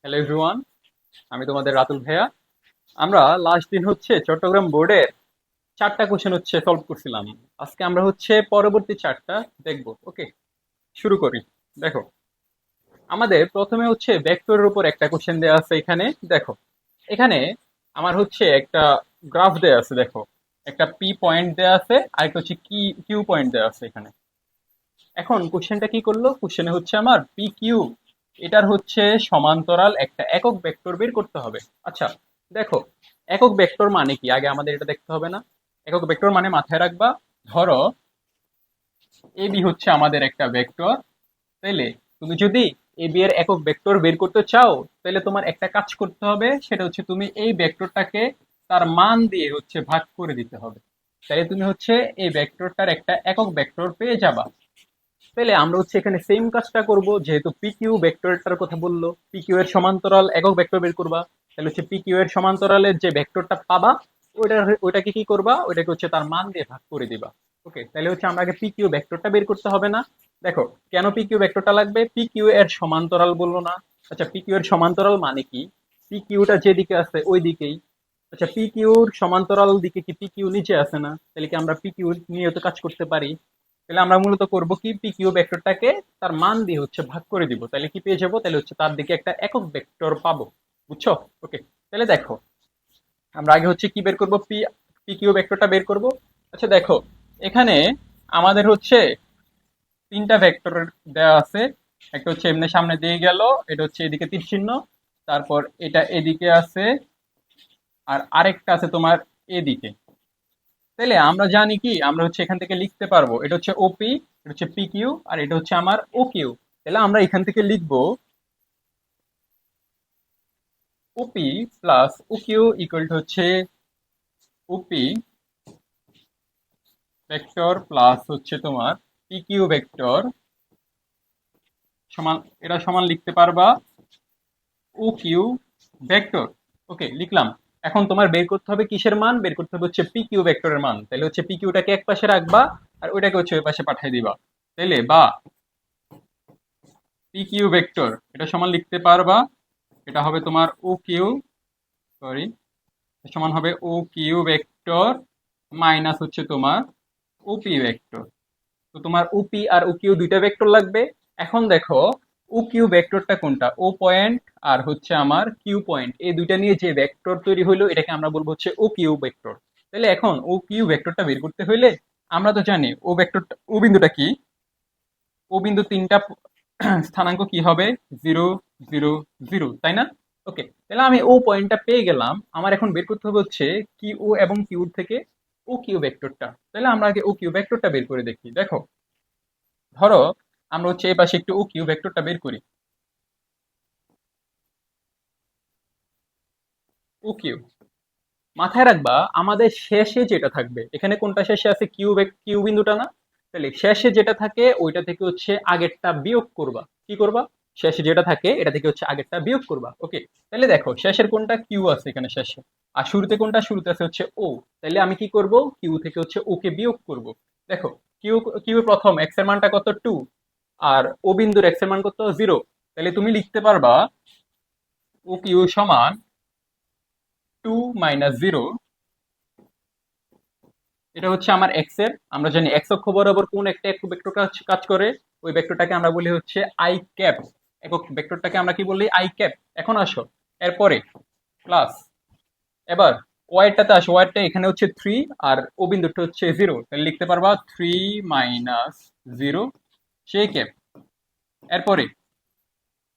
Hello everyone, আমি তোমাদের রাতুল ভাইয়া। আমরা লাস্ট দিন হচ্ছে চট্টগ্রাম বোর্ডের 4টা কোশ্চেন হচ্ছে সলভ করছিলাম। আজকে আমরা হচ্ছে পরবর্তী 4টা দেখব। ওকে, শুরু করি। দেখো, আমাদের প্রথমে হচ্ছে ভেক্টরের উপর একটা কোশ্চেন দেওয়া আছে। এখানে দেখো, এখানে আমার হচ্ছে একটা গ্রাফ দেওয়া আছে। দেখো, একটা পি পয়েন্ট দেওয়া আছে আর একটা হচ্ছে কিউ পয়েন্ট দেওয়া আছে এখানে। এখন কোশ্চেনটা কি করলো, কোশ্চেনে হচ্ছে আমার পি কিউ এটার হচ্ছে সমান্তরাল একটা একক ভেক্টর বের করতে হবে। আচ্ছা, দেখো, একক ভেক্টর মানে কি আগে আমাদের এটা দেখতে হবে না? একক ভেক্টর মানে মাথায় রাখবা, ধরো এবি হচ্ছে আমাদের একটা ভেক্টর। তাইলে তুমি যদি এবি এর একক ভেক্টর বের করতে চাও, তাহলে তোমার একটা কাজ করতে হবে, সেটা হচ্ছে তুমি এই ভেক্টরটাকে তার মান দিয়ে হচ্ছে ভাগ করে দিতে হবে। তাহলে তুমি হচ্ছে এই ভেক্টরটার একটা একক ভেক্টর পেয়ে যাবা। তাহলে আমরা হচ্ছে এখানে সেম কাজটা করব, যেহেতু পিকিউ ভেক্টরটার কথা বললো, পিকিউ এর সমান্তরাল একক ভেক্টর বের করবা। তাহলে হচ্ছে পিকিউ এর সমান্তরালের যে ভেক্টরটা পাবা, ওইটাকে কি করবা, ওইটাকে হচ্ছে তার মান দিয়ে ভাগ করে দিবা। ওকে, তাহলে হচ্ছে আমরা আগে পিকিউ ভেক্টরটা বের করতে হবে না? দেখো, কেন পিকিউ ভেক্টরটা লাগবে? পিকিউ এর সমান্তরাল বললো না? আচ্ছা, পিকিউ এর সমান্তরাল মানে কি? পিকিউটা যেদিকে আছে ওই দিকেই। আচ্ছা, পিকিউর সমান্তরাল দিকে কি পিকিউ নিচে আছে না? তাহলে কি আমরা পিকিউ নিয়ে তো কাজ করতে পারি? তাহলে আমরা মূলত করব কি, পি কিউ ভেক্টরটাকে তার মান দিয়ে হচ্ছে ভাগ করে দিব। তাহলে কি পেয়ে যাবো? তাহলে হচ্ছে তার দিকে একটা একক ভেক্টর পাবো। বুঝছো? ওকে, তাহলে দেখো, আমরা আগে হচ্ছে কি বের করব, পি পি কিউ ভেক্টরটা বের করব। আচ্ছা দেখো, এখানে আমাদের হচ্ছে 3টা ভেক্টর দেওয়া আছে। একটা হচ্ছে এমনি সামনে দিয়ে গেল, এটা হচ্ছে এদিকে তীর চিহ্ন, তারপর এটা এদিকে আছে, আর আরেকটা আছে তোমার এদিকে। তাহলে আমরা জানি কি, আমরা হচ্ছে এখান থেকে লিখতে পারবো, এটা হচ্ছে ওপি, এটা হচ্ছে পি কিউ, আর এটা হচ্ছে আমার ও কিউ। তাহলে আমরা এখান থেকে লিখবো OP plus O Q equal to হচ্ছে ওপি ভেক্টর প্লাস হচ্ছে তোমার পি কিউ ভেক্টর সমান, এটা সমান লিখতে পারবা ও কিউ ভেক্টর। ওকে, লিখলাম। এখন তোমার বের করতে হবে কিসের মান? বের করতে হবে হচ্ছে পি কিউ ভেক্টরের মান। তাহলে হচ্ছে পি কিউটাকে এক পাশে রাখবা আর ওইটাকে হচ্ছে ওই পাশে পাঠিয়ে দিবা। তাহলে বা পি কিউ ভেক্টর এটা সমান লিখতে পারবা, এটা হবে তোমার ও কিউ, সরি, সমান হবে ও কিউ ভেক্টর মাইনাস হচ্ছে তোমার ওপি ভেক্টর। তো তোমার ওপি আর ও কিউ দুইটা ভেক্টর লাগবে। এখন দেখো, ও কিউ ভেক্টরটা কোনটা? ও পয়েন্ট আর হচ্ছে আমার কিউ পয়েন্ট, এই দুইটা নিয়ে যে ভেক্টর তৈরি হইলো এটাকে আমরা বলবো হচ্ছে ও কিউ ভেক্টর। তাহলে এখন ও কিউ ভেক্টরটা বের করতে হইলে আমরা তো জানি ও ভেক্টরটা, ও বিন্দুটা কি, ও বিন্দু তিনটা স্থানাঙ্ক কি হবে? 0 0 0, তাই না? ওকে, তাহলে আমি ও পয়েন্টটা পেয়ে গেলাম। আমার এখন বের করতে হবে হচ্ছে কিউ এবং কিউর থেকে ও কিউ ভেক্টরটা। তাহলে আমরা আগে ও কিউ ভেক্টরটা বের করে দেখি। দেখো, ধরো আমরা হচ্ছে এই পাশে একটু ও কিউ ভেক্টরটা বের করি। ও কিউ, মাথায় রাখবা আমাদের শেষে যেটা থাকবে, এখানে কোনটা শেষে আছে? কিউ বিন্দুটা না? তাহলে শেষে যেটা থাকে ওইটা থেকে হচ্ছে আগেরটা বিয়োগ করবা। কি করবা? শেষে যেটা থাকে এটা থেকে হচ্ছে আগেরটা বিয়োগ করবা। ওকে, তাহলে দেখো শেষের কোনটা? কিউ আছে এখানে শেষে। আর শুরুতে কোনটা? শুরুতে আছে হচ্ছে ও। তাহলে আমি কি করব, কিউ থেকে হচ্ছে ও কে বিয়োগ করব। দেখো, কিউ কিউ প্রথম এক্স এর মানটা কত? 2। আর ও বিন্দুর এক্স এর মান কত? 0। তাহলে তুমি লিখতে পারবা ও কিউ সমান 2 - 0। এটা হচ্ছে আমার এক্স এর, আমরা জানি এক্স অক্ষ বরাবর কোন একটা একক ভেক্টর কাজ কাজ করে, ওই ভেক্টরটাকে আমরা বলি হচ্ছে আই ক্যাপ। একক ভেক্টরটাকে আমরা কি বলি? I cap. এখন আসো এরপরে প্লাস, এবার ওয়াইটাতে আসো, ওয়াইটা এখানে হচ্ছে 3 আর ও বিন্দুটা হচ্ছে 0, তাহলে লিখতে পারবা 3 - 0 সেই ক্যাপ। এরপরে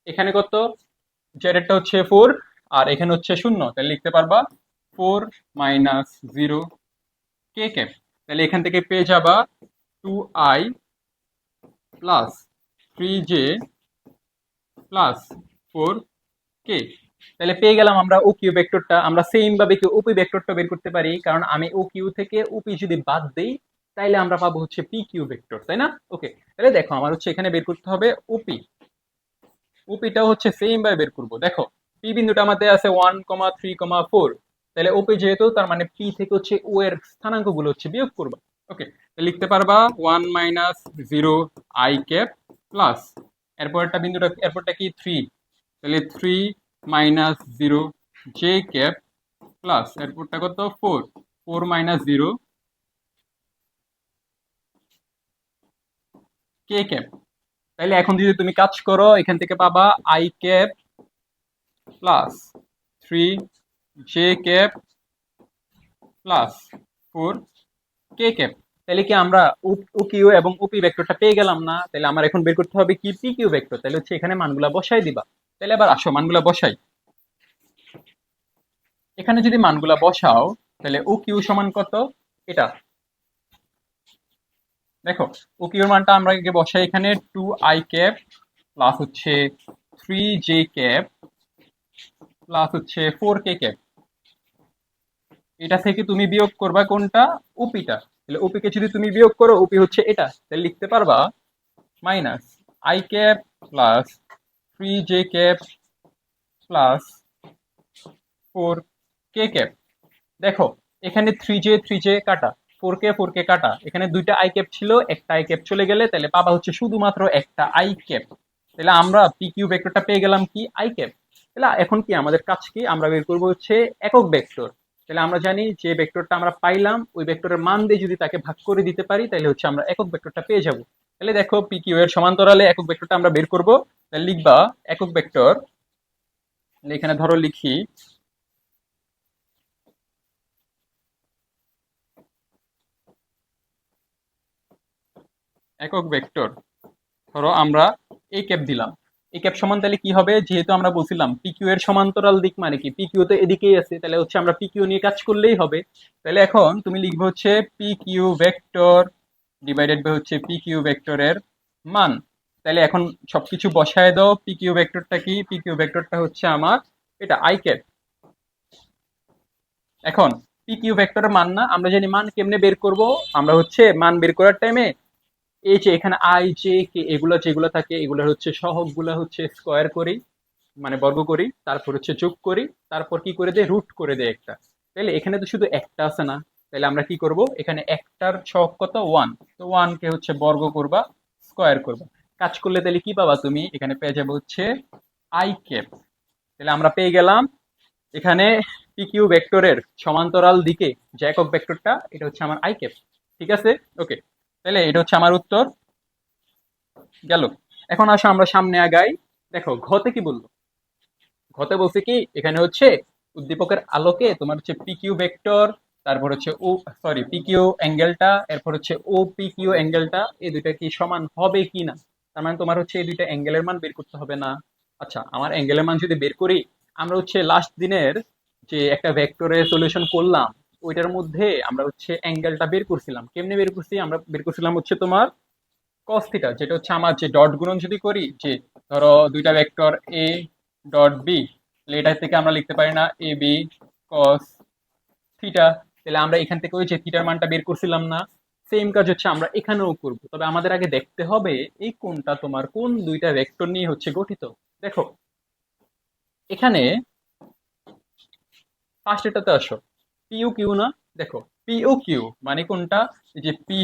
এখানে কত? জেডেরটা হচ্ছে 4 আর এখানে হচ্ছে 0, তাহলে লিখতে পারবা 4 - 0 কে ক্যাপ। তাহলে এখান থেকে পেয়ে যাবা 2i plus 3j plus 4k। তাহলে পেয়ে গেলাম আমরা ও কিউ ভেক্টরটা। আমরা সেম ভাবে কি ওপি ভেক্টরটা বের করতে পারি, কারণ আমি ও কিউ থেকে ওপি যদি বাদ দেই তাইলে আমরা পাবো হচ্ছে পি কিউ ভেক্টর, তাই না? ওকে, তাহলে দেখো আমার হচ্ছে এখানে বের করতে হবে ওপি। ওপিটাও হচ্ছে সেম ভাবে বের করব। দেখো, পি বিন্দুটা আমাদের আছে 1 3 4, তাহলে ওপি যেহেতু, তার মানে পি থেকে হচ্ছে ও এর স্থানাঙ্কগুলো হচ্ছে বিয়োগ করবা। ওকে, লিখতে পারবা 1 - 0 আই ক্যাপ প্লাস, এরপরটা বিন্দুটা এরপরটা কি 3, তাহলে 3 minus zero J cap plus এরপরটা কত four, four minus zero K cap. তাইলে এখন যদি তুমি কাজ করো এখান থেকে পাবা I cap plus three J cap plus four K cap. তাহলে কি আমরা ও কিউ এবং ওপি ভেক্টরটা পেয়ে গেলাম না? তাহলে আমার এখন বের করতে হবে কি পি কিউ ভেক্টর। তাহলে হচ্ছে এখানে মানগুলা বসাই দিবা। তাহলে এবার আসো মানগুলা বসাই। এখানে যদি মানগুলা বসাও তাহলে ও কিউ সমান কত? এটা দেখো, ও কিউর মানটা আমরা আগে বসাই এখানে টু আই ক্যাপ প্লাস হচ্ছে থ্রি জে ক্যাপ প্লাস হচ্ছে ফোর কে ক্যাপ। এটা থেকে তুমি বিয়োগ করবা কোনটা? ওপিটা। তাহলে ওপি কে যদি তুমি বিয়োগ করো, ওপি হচ্ছে এটা, তাহলে লিখতে পারবা minus I cap plus three J cap plus four K cap. দেখো এখানে থ্রি জে কাটা, ফোর কে কাটা, এখানে দুইটা আই ক্যাপ ছিল, একটা আই ক্যাপ চলে গেলে তাহলে পাবা হচ্ছে শুধুমাত্র একটা আই ক্যাপ। তাহলে আমরা পি কিউ ভেক্টরটা পেয়ে গেলাম কি আই ক্যাপ। তাহলে এখন কি আমাদের কাজ কি? আমরা বের করবো হচ্ছে একক ভেক্টর। তাহলে আমরা জানি যে ভেক্টরটা আমরা পাইলাম ওই ভেক্টরের মান দিয়ে যদি তাকে ভাগ করে দিতে পারি তাহলে হচ্ছে আমরা একক ভেক্টরটা পেয়ে যাব। তাহলে দেখো পি কিউ এর সমান্তরালে একক ভেক্টরটা আমরা বের করব। তাহলে লিখবা একক ভেক্টর, এখানে ধরো লিখি একক ভেক্টর, ধরো আমরা এই ক্যাপ দিলাম। এই ক্যাপ সমান তাহলে কি হবে? যেহেতু আমরা বলছিলাম পিকিউ এর সমান্তরাল দিক মানে কি, পিকিউ তো এদিকেই আছে, তাহলে হচ্ছে আমরা পিকিউ নিয়ে কাজ করলেই হবে। তাহলে এখন তুমি লিখবে হচ্ছে পিকিউ ভেক্টর ডিভাইডেড বাই হচ্ছে পিকিউ ভেক্টরের মান। তাহলে এখন সবকিছু বসায় দাও। পিকিউ ভেক্টরটা কি? পিকিউ ভেক্টরটা হচ্ছে আমার এটা আই ক্যাপ। এখন পিকিউ ভেক্টরের মান না, আমরা জানি মান কেমনে বের করব। আমরা হচ্ছে মান বের করার টাইমে এই যে এখানে আই জে কে এগুলো যেগুলো থাকে এগুলো হচ্ছে সহগগুলো হচ্ছে স্কোয়ার করি, মানে বর্গ করি, তারপর হচ্ছে যোগ করি, তারপর কি করে দেয়? রুট করে দেয় একটা। তাহলে এখানে তো শুধু একটা আছে না, তাহলে আমরা কি করব? এখানে একটার সহগ কত? ওয়ান। তো ওয়ান কে হচ্ছে বর্গ করবা, স্কোয়ার করবা। কাজ করলে তাহলে কি পাবা তুমি? এখানে পেয়ে যাবে হচ্ছে আই ক্যাপ। তাহলে আমরা পেয়ে গেলাম এখানে পিকিউ ভেক্টরের সমান্তরাল দিকে যে একক ভেক্টরটা, এটা হচ্ছে আমার আই ক্যাপ। ঠিক আছে, ওকে। তাহলে এটা হচ্ছে আমার উত্তর গেল। এখন আসো আমরা সামনে আগাই। দেখো ঘতে কি বললো? ঘতে বলছে কি এখানে হচ্ছে উদ্দীপকের আলোকে তোমার হচ্ছে পিকিউ ভেক্টর, তারপর হচ্ছে ও সরি পিকিউ অ্যাঙ্গেলটা, এরপর হচ্ছে ও পিকিউ অ্যাঙ্গেলটা, এই দুইটা কি সমান হবে কি না। তার মানে তোমার হচ্ছে এই দুইটা অ্যাঙ্গেলের মান বের করতে হবে না? আচ্ছা, আমার অ্যাঙ্গেলের মান যদি বের করি, আমরা হচ্ছে লাস্ট দিনের যে একটা ভেক্টরের সলিউশন করলাম ওইটার মধ্যে আমরা হচ্ছে অ্যাঙ্গেলটা বের করছিলাম। কেমনে বের করছি? আমরা বের করছিলাম হচ্ছে তোমার কস থিটা, যেটা হচ্ছে আমার যে ডট গুণন যদি করি, যে ধরো দুইটা ভেক্টর এ ডট বি, তাহলে এটা থেকে আমরা লিখতে পারি না এ বি কস থিটা। তাহলে আমরা এখান থেকে ওই যে থিটার মানটা বের করছিলাম না, সেম কাজ হচ্ছে আমরা এখানেও করব। তবে আমাদের আগে দেখতে হবে এই কোনটা তোমার কোন দুইটা ভেক্টর নিয়ে হচ্ছে গঠিত। দেখো এখানে ফার্স্ট এটাতে আসো, পিইউ কিউ না? দেখো পিইউ কিউ মানে কোনটা? এই যে পি,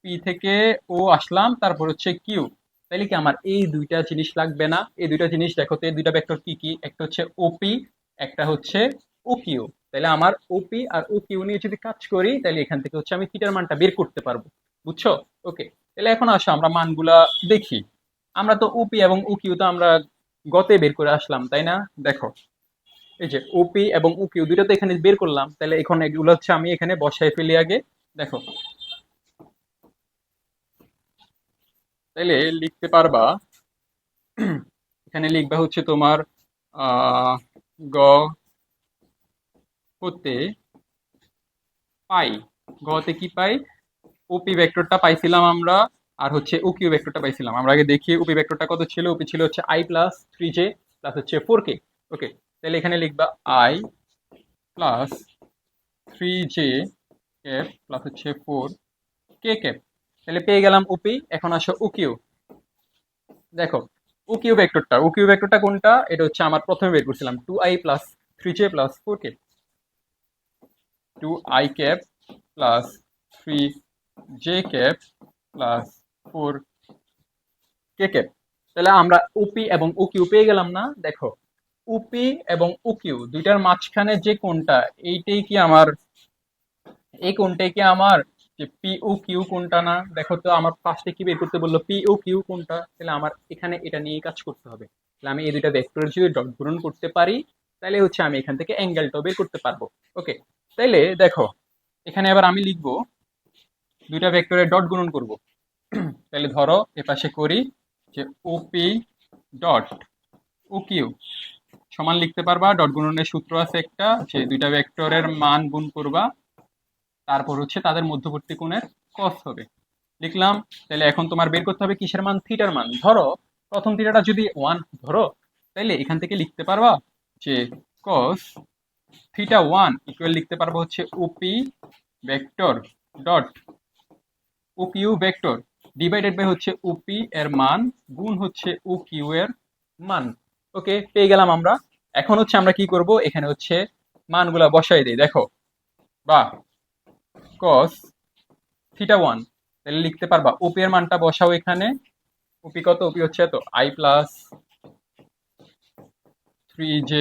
পি থেকে ও আসলাম, তারপর হচ্ছে কিউ। তাইলে কি আমার এই দুইটা জিনিস লাগবে না? এই দুইটা জিনিস দেখো তো, এই দুইটা ভেক্টর কি কি? একটা হচ্ছে ওপি, একটা হচ্ছে ও কিউ। তাহলে আমার ওপি আর ও কিউ নিয়ে যদি কাজ করি তাহলে এখান থেকে হচ্ছে আমি থিটার মানটা বের করতে পারবো। বুঝছো? ওকে। তাহলে এখন আসো আমরা মানগুলা দেখি। আমরা তো ওপি এবং ও কিউ তো আমরা গতে বের করে আসলাম, তাই না? দেখো এই যে ওপি এবং ওকিউ দুইটা তো এখানে বের করলাম, তাহলে এখন এগুলো হচ্ছে আমি এখানে বসাই ফেলি আগে। দেখো তাইলে লিখতে পারবা, এখানে লিখবা হচ্ছে তোমার আহ গ হতে পাই, গতে কি পাই? ওপি ভেক্টরটা পাইছিলাম আমরা, আর হচ্ছে ওকিউ ভেক্টরটা পাইছিলাম। আমরা আগে দেখি ওপি ভেক্টরটা কত ছিল। ওপি ছিল হচ্ছে I plus three J plus হচ্ছে ফোর কে। ওকে, তাহলে এখানে লিখবা I plus three J cap plus হচ্ছে ফোর কে ক্যাপ। তাহলে পেয়ে গেলাম ওপি। এখন আসো ওকিউ। দেখো ও কিউ ভেক্টরটা কোনটা? এটা হচ্ছে আমার প্রথমে বের করছিলাম two I plus three J plus four K, two I cap plus three J cap plus four K cap. তাহলে আমরা ওপি এবং ও কিউ পেয়ে গেলাম না? দেখো উপি এবং উকিউ দুইটার মাঝখানে যে কোণটা, এইটাই কি আমার, এই কোণটাই কি আমার যে পি ও কিউ কোণটা না? দেখো তো, আমার ফার্স্টে কি বের করতে বললো, পি ও কিউ কোণটা, তাহলে আমার এখানে এটা নিয়ে কাজ করতে হবে। তাহলে আমি এই দুইটা ভেক্টরের যদি ডট গুণন করতে পারি, তাহলে হচ্ছে আমি এখান থেকে অ্যাঙ্গেলটা বের করতে পারবো। ওকে, তাইলে দেখো এখানে এবার আমি লিখবো দুইটা ভেক্টরের ডট গুণন করব। তাহলে ধরো এপাশে করি যে ওপি ডট ও কিউ সমান লিখতে পারবা, ডট গুণনের সূত্র আছে একটা, যে দুইটা ভেক্টরের মান গুণ করবা, তারপর হচ্ছে তাদের মধ্যবর্তী কোণের কস হবে। লিখলাম। তাহলে এখন তোমার বের করতে হবে কিসের মান, থিটার মান। ধরো প্রথম থিটাটা যদি 1 ধরো, তাইলে এখান থেকে লিখতে পারবা যে কস থিটা 1 ইকুয়াল লিখতে পারবো হচ্ছে OP vector dot O Q vector divided by হচ্ছে ওপি এর মান গুণ হচ্ছে ও কিউ এর মান। ওকে, পেয়ে গেলাম আমরা। এখন হচ্ছে আমরা কি করব, এখানে হচ্ছে মানগুলা বসাই দিই। দেখো, বা কস থিটা 1, তাহলে লিখতে পারবা ওপি এর মানটা বসাও এখানে। ওপি কত, ওপি হচ্ছে তো I plus 3j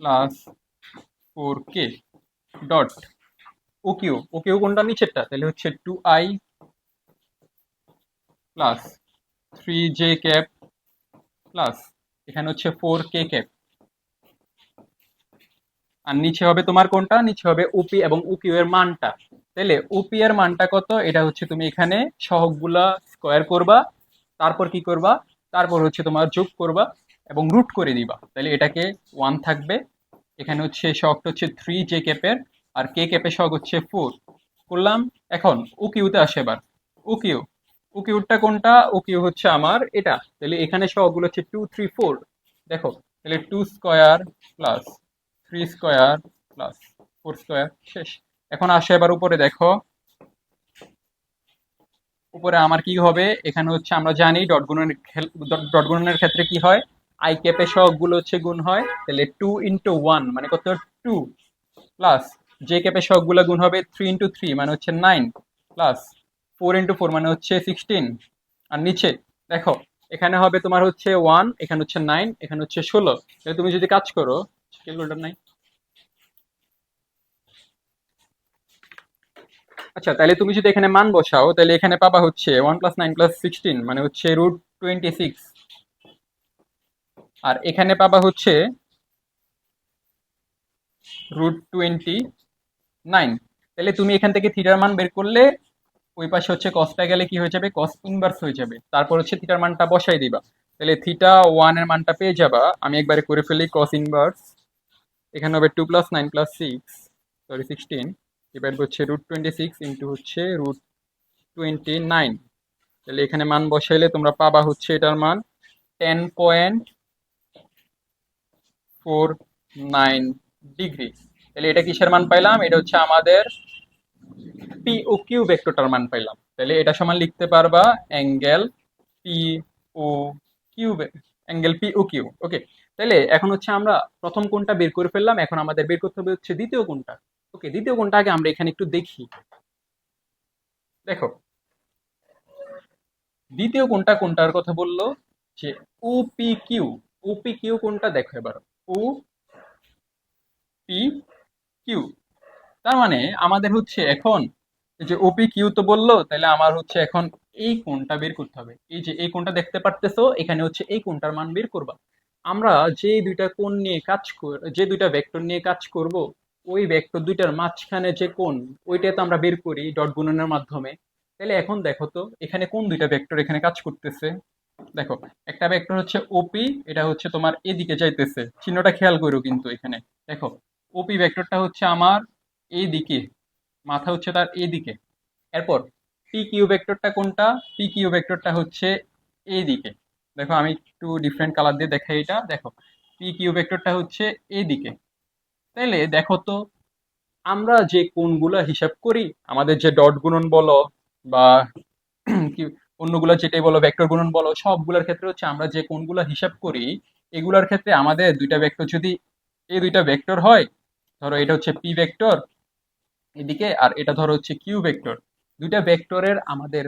plus 4k dot O Q, O Q কোনটা নিচেরটা, তাহলে হচ্ছে 2i plus 3j cap plus এখানে হচ্ছে 4k ক্যাপ, আর নিচে হবে তোমার কোনটা, নিচে হবে ওপি এবং ওকিউ এর মানটা। তাহলে ওপি এর মানটা কত, এটা হচ্ছে তুমি এখানে সহগগুলা স্কোয়ার করবা, তারপর কি করবা, তারপর হচ্ছে তোমার যোগ করবা এবং রুট করে দিবা, তাহলে এটাকে 1 থাকবে। এখানে হচ্ছে সহগটা হচ্ছে 3 জে ক্যাপের, আর কে ক্যাপের সহগ হচ্ছে 4 করলাম। এখন ওকিউতে আসে এবার। ওকিউ, ওকিউটা কোনটা, ওকিউ হচ্ছে আমার এটা, তাহলে এখানে সহগগুলো হচ্ছে 2 3 4। দেখো, তাহলে 2 square plus 3 square plus 4 square, শেষ। এখন আসে এবার উপরে, দেখো উপরে আমার কি হবে, এখানে হচ্ছে আমরা জানি ডট গুণনের ক্ষেত্রে কি হয়, আই ক্যাপের সহগগুলো হচ্ছে গুণ হয়, তাহলে 2 × 1 মানে কত, 2 প্লাস জে ক্যাপের সহগগুলো গুণ হবে 3 × 3 মানে হচ্ছে 9 প্লাস 4 × 4 মানে হচ্ছে 16। আর নিচে দেখো, এখানে হবে তোমার হচ্ছে 1, এখানে হচ্ছে 9, এখানে হচ্ছে 16। তাহলে তুমি যদি কাজ করো, ক্যালকুলেটর নাই, আচ্ছা তাহলে তুমি যদি এখানে মান বসাও, তাহলে এখানে পাবা হচ্ছে 1 + 9 + 16 মানে হচ্ছে √26, আর এখানে পাবা হচ্ছে √29। তাহলে তুমি এখান থেকে থিটার মান বের করলে, ওই পাশে হচ্ছে কসটা গেলে কি হয়ে যাবে, কস ইনভার্স হয়ে যাবে, তারপর হচ্ছে থিটার মানটা বসাই দিবা। তাহলে থিটা 1 এর মানটা পেয়ে যাবা। আমি একবারে করে ফেলি, কস ইনভার্স এখানে হবে 2 + 9 + 6 সরি 16 এবার হচ্ছে √26 ইন্টু হচ্ছে √29। তাহলে এখানে মান বসাইলে তোমরা পাবা হচ্ছে এটার মান 10.49 ডিগ্রি। তাহলে এটা কিসের মান পাইলাম, এটা হচ্ছে আমাদের পি ও কিউ ভেক্টরটার মান পাইলাম। তাহলে এটা সমান লিখতে পারবা angle P O Q, angle P O Q. ওকে, তাহলে এখন হচ্ছে আমরা প্রথম কোণটা বের করে ফেললাম, এখন আমাদের বের করতে হবে হচ্ছে দ্বিতীয় কোণটা। ওকে, দ্বিতীয় কোণটা আগে আমরা এখানে একটু দেখি। দেখো দ্বিতীয় কোণটা কোনটার কথা বললো, যে ওপি কিউ, ওপি কিউ কোনটা দেখো এবার, ও পি কিউ, তার মানে আমাদের হচ্ছে এখন এই যে ওপি কিউ তো বললো, তাহলে আমার হচ্ছে এখন এই কোণটা বের করতে হবে। এই যে এই কোণটা দেখতে পারতেছো, এখানে হচ্ছে এই কোণটার মান বের করবা। আমরা যে দুইটা কোণ নিয়ে কাজ যে দুইটা ভেক্টর নিয়ে কাজ করব, ওই ভেক্টর দুইটার মাঝখানে যে কোণ, ওইটা তো আমরা বের করি ডট গুণনের মাধ্যমে। তাহলে এখন দেখো তো এখানে কোন দুইটা ভেক্টর এখানে কাজ করতেছে। দেখো, একটা ভেক্টর হচ্ছে ওপি, এটা হচ্ছে তোমার এদিকে যাইতেছে, চিহ্নটা খেয়াল করো কিন্তু এখানে। দেখো, ওপি ভেক্টরটা হচ্ছে আমার এইদিকে, মাথা হচ্ছে তার এইদিকে। এরপর পি কিউ ভেক্টরটা কোনটা, পি কিউ ভেক্টরটা হচ্ছে এইদিকে। দেখো আমি একটু ডিফারেন্ট কালার দিয়ে দেখাই, এটা দেখো পি কিউ ভেক্টরটা হচ্ছে এইদিকে। তাইলে দেখো তো, আমরা যে কোণগুলা হিসাব করি, আমাদের যে ডট গুণন বলো বা কি অন্যগুলো যেটাই বলো, ভেক্টর গুণন বলো, সবগুলোর ক্ষেত্রে হচ্ছে আমরা যে কোণগুলো হিসাব করি, এগুলার ক্ষেত্রে আমাদের দুইটা ভেক্টর যদি এই দুইটা ভেক্টর হয়, ধরো এটা হচ্ছে পি ভেক্টর এদিকে, আর এটা ধরো হচ্ছে কিউ ভেক্টর, দুইটা ভেক্টরের আমাদের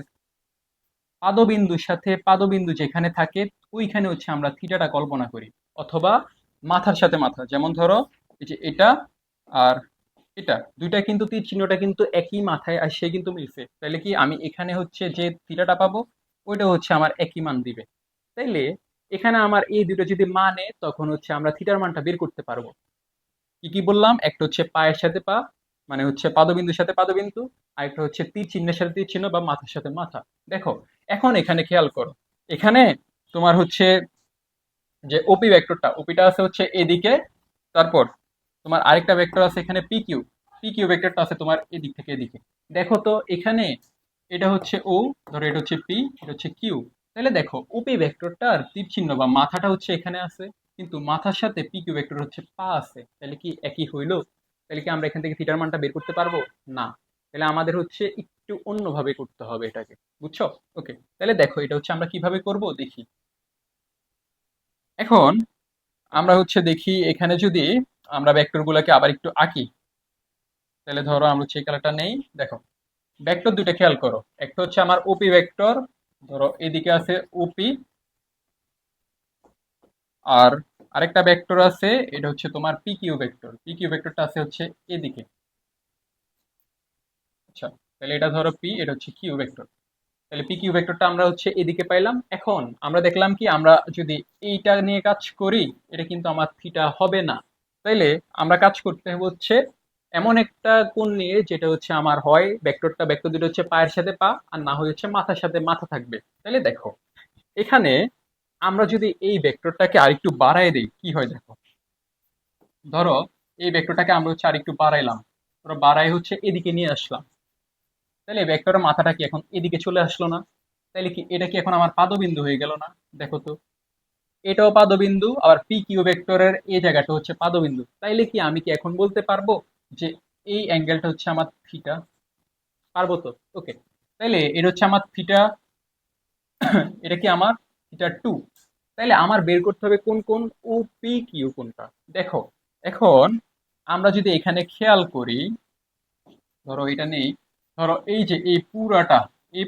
পাদবিন্দুর সাথে পাদবিন্দু যেখানে থাকে, ওইখানে হচ্ছে আমরা থিটাটা কল্পনা করি, অথবা মাথার সাথে মাথা, যেমন ধরো এই যে এটা আর এটা দুইটা কিন্তু তীর চিহ্নটা কিন্তু একই মাথায় আর সে কিন্তু মিলছে, তাহলে কি আমি এখানে হচ্ছে যে থিটাটা পাবো ওইটা হচ্ছে আমার একই মান দিবে। তাইলে এখানে আমার এই দুটো যদি মানে তখন হচ্ছে আমরা থিটার মানটা বের করতে পারবো। কি কি বললাম, একটা হচ্ছে পায়ের সাথে পা, মানে হচ্ছে পাদবিন্দুর সাথে পাদবিন্দু, আর একটা হচ্ছে তীর চিহ্নের সাথে তীর চিহ্ন বা মাথার সাথে মাথা। দেখো এখন এখানে খেয়াল করো, এখানে তোমার হচ্ছে যে ওপি ভেক্টরটা, ওপিটা আছে হচ্ছে এদিকে, তারপর তোমার আরেকটা ভেক্টর আছে এখানে পি কিউ, পি কিউ ভেক্টরটা আছে তোমার এদিক থেকে এদিকে। দেখো তো এখানে এটা হচ্ছে ও, ধরো এটা হচ্ছে পি, এটা হচ্ছে কিউ। তাহলে দেখো ওপি ভেক্টরটার তীর চিহ্ন বা মাথাটা হচ্ছে এখানে আছে, কিন্তু মাথার সাথে পি কিউ ভেক্টর হচ্ছে পা আছে, তাহলে কি একই হইলো? তাহলে কি আমরা এখান থেকে থিটার মানটা বের করতে পারবো? না। তাহলে আমাদের হচ্ছে একটু অন্যভাবে করতে হবে এটাকে, বুঝছো? ওকে, তাহলে দেখো এটা হচ্ছে আমরা কিভাবে করব দেখি। এখন আমরা হচ্ছে দেখি এখানে যদি আমরা ভেক্টর গুলাকে আবার একটু আঁকি, তাহলে ধরো আমরা হচ্ছে এই কালারটা নেই। দেখো ভেক্টর দুইটা খেয়াল করো, একটা হচ্ছে আমার ওপি ভেক্টর, ধরো এদিকে আছে ওপি, আর আরেকটা ভেক্টর আছে এটা হচ্ছে তোমার P Q vector, P Q ভেক্টরটা আছে হচ্ছে এদিকে। আচ্ছা, তাহলে এটা ধরো পি, এটা হচ্ছে কিউ ভেক্টর। তাহলে পি কিউ ভেক্টরটা আমরা হচ্ছে এদিকে পাইলাম। এখন আমরা দেখলাম কি আমরা যদি এইটা নিয়ে কাজ করি এটা কিন্তু আমার থিটা হবে না। তাইলে আমরা কাজ করতে হবে হচ্ছে এমন একটা কোণ নিয়ে যেটা হচ্ছে আমার হয় ভেক্টরটা, ভেক্টর দুটো হচ্ছে পায়ের সাথে পা আর না হয় হচ্ছে মাথার সাথে মাথা থাকবে। তাহলে দেখো এখানে আমরা যদি এই ভেক্টরটাকে আরেকটু বাড়ায় দিই কি হয় দেখো, ধরো এই ভেক্টরটাকে আমরা হচ্ছে আরেকটু বাড়াইলাম, ধরো বাড়াই হচ্ছে এদিকে নিয়ে আসলাম, তাহলে ভেক্টরের মাথাটা কি এখন এদিকে চলে আসলো না? তাহলে কি এটা কি এখন আমার পাদবিন্দু হয়ে গেল না? দেখো তো এটাও পাদবিন্দু, আবার পি কিউ ভেক্টরের এই জায়গাটা হচ্ছে পাদবিন্দু, তাইলে কি আমি কি এখন বলতে পারবো যে এই অ্যাঙ্গেলটা হচ্ছে আমার থিটা? পারবো তো? ওকে, তাইলে এটা হচ্ছে আমার থিটা, এটা কি আমার থিটা টু। তাইলে আমার বের করতে হবে কোন কোন, ও পি কিউ কোনটা। দেখো এখন আমরা যদি এখানে খেয়াল করি, ধরো এটা নেই, ধরো এই যে এই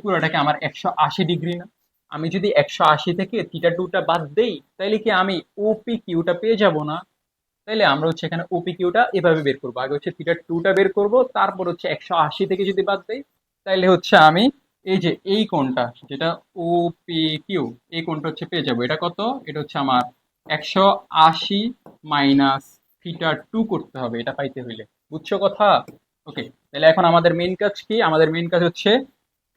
পুরাটাকে আমার 180 ডিগ্রি না? আমি যদি 180 থেকে থিটা টুটা বাদ দেই তাইলে কি আমি ওপি কিউটা পেয়ে যাব না? তাইলে আমরা হচ্ছে এখানে ওপি কিউটা এভাবে বের করবো, আগে হচ্ছে থিটা টুটা বের করব, তারপর হচ্ছে 180 থেকে যদি বাদ দেই তাইলে হচ্ছে আমি এই যে এই কোণটা যেটা ওপি কিউ, এই কোণটা হচ্ছে পেয়ে যাবো। এটা কত? এটা হচ্ছে আমার 180 মাইনাস থিটা টু করতে হবে এটা পাইতে হইলে, বুঝছো কথা? ওকে, তাহলে এখন আমাদের মেইন কাজ কি? আমাদের মেইন কাজ হচ্ছে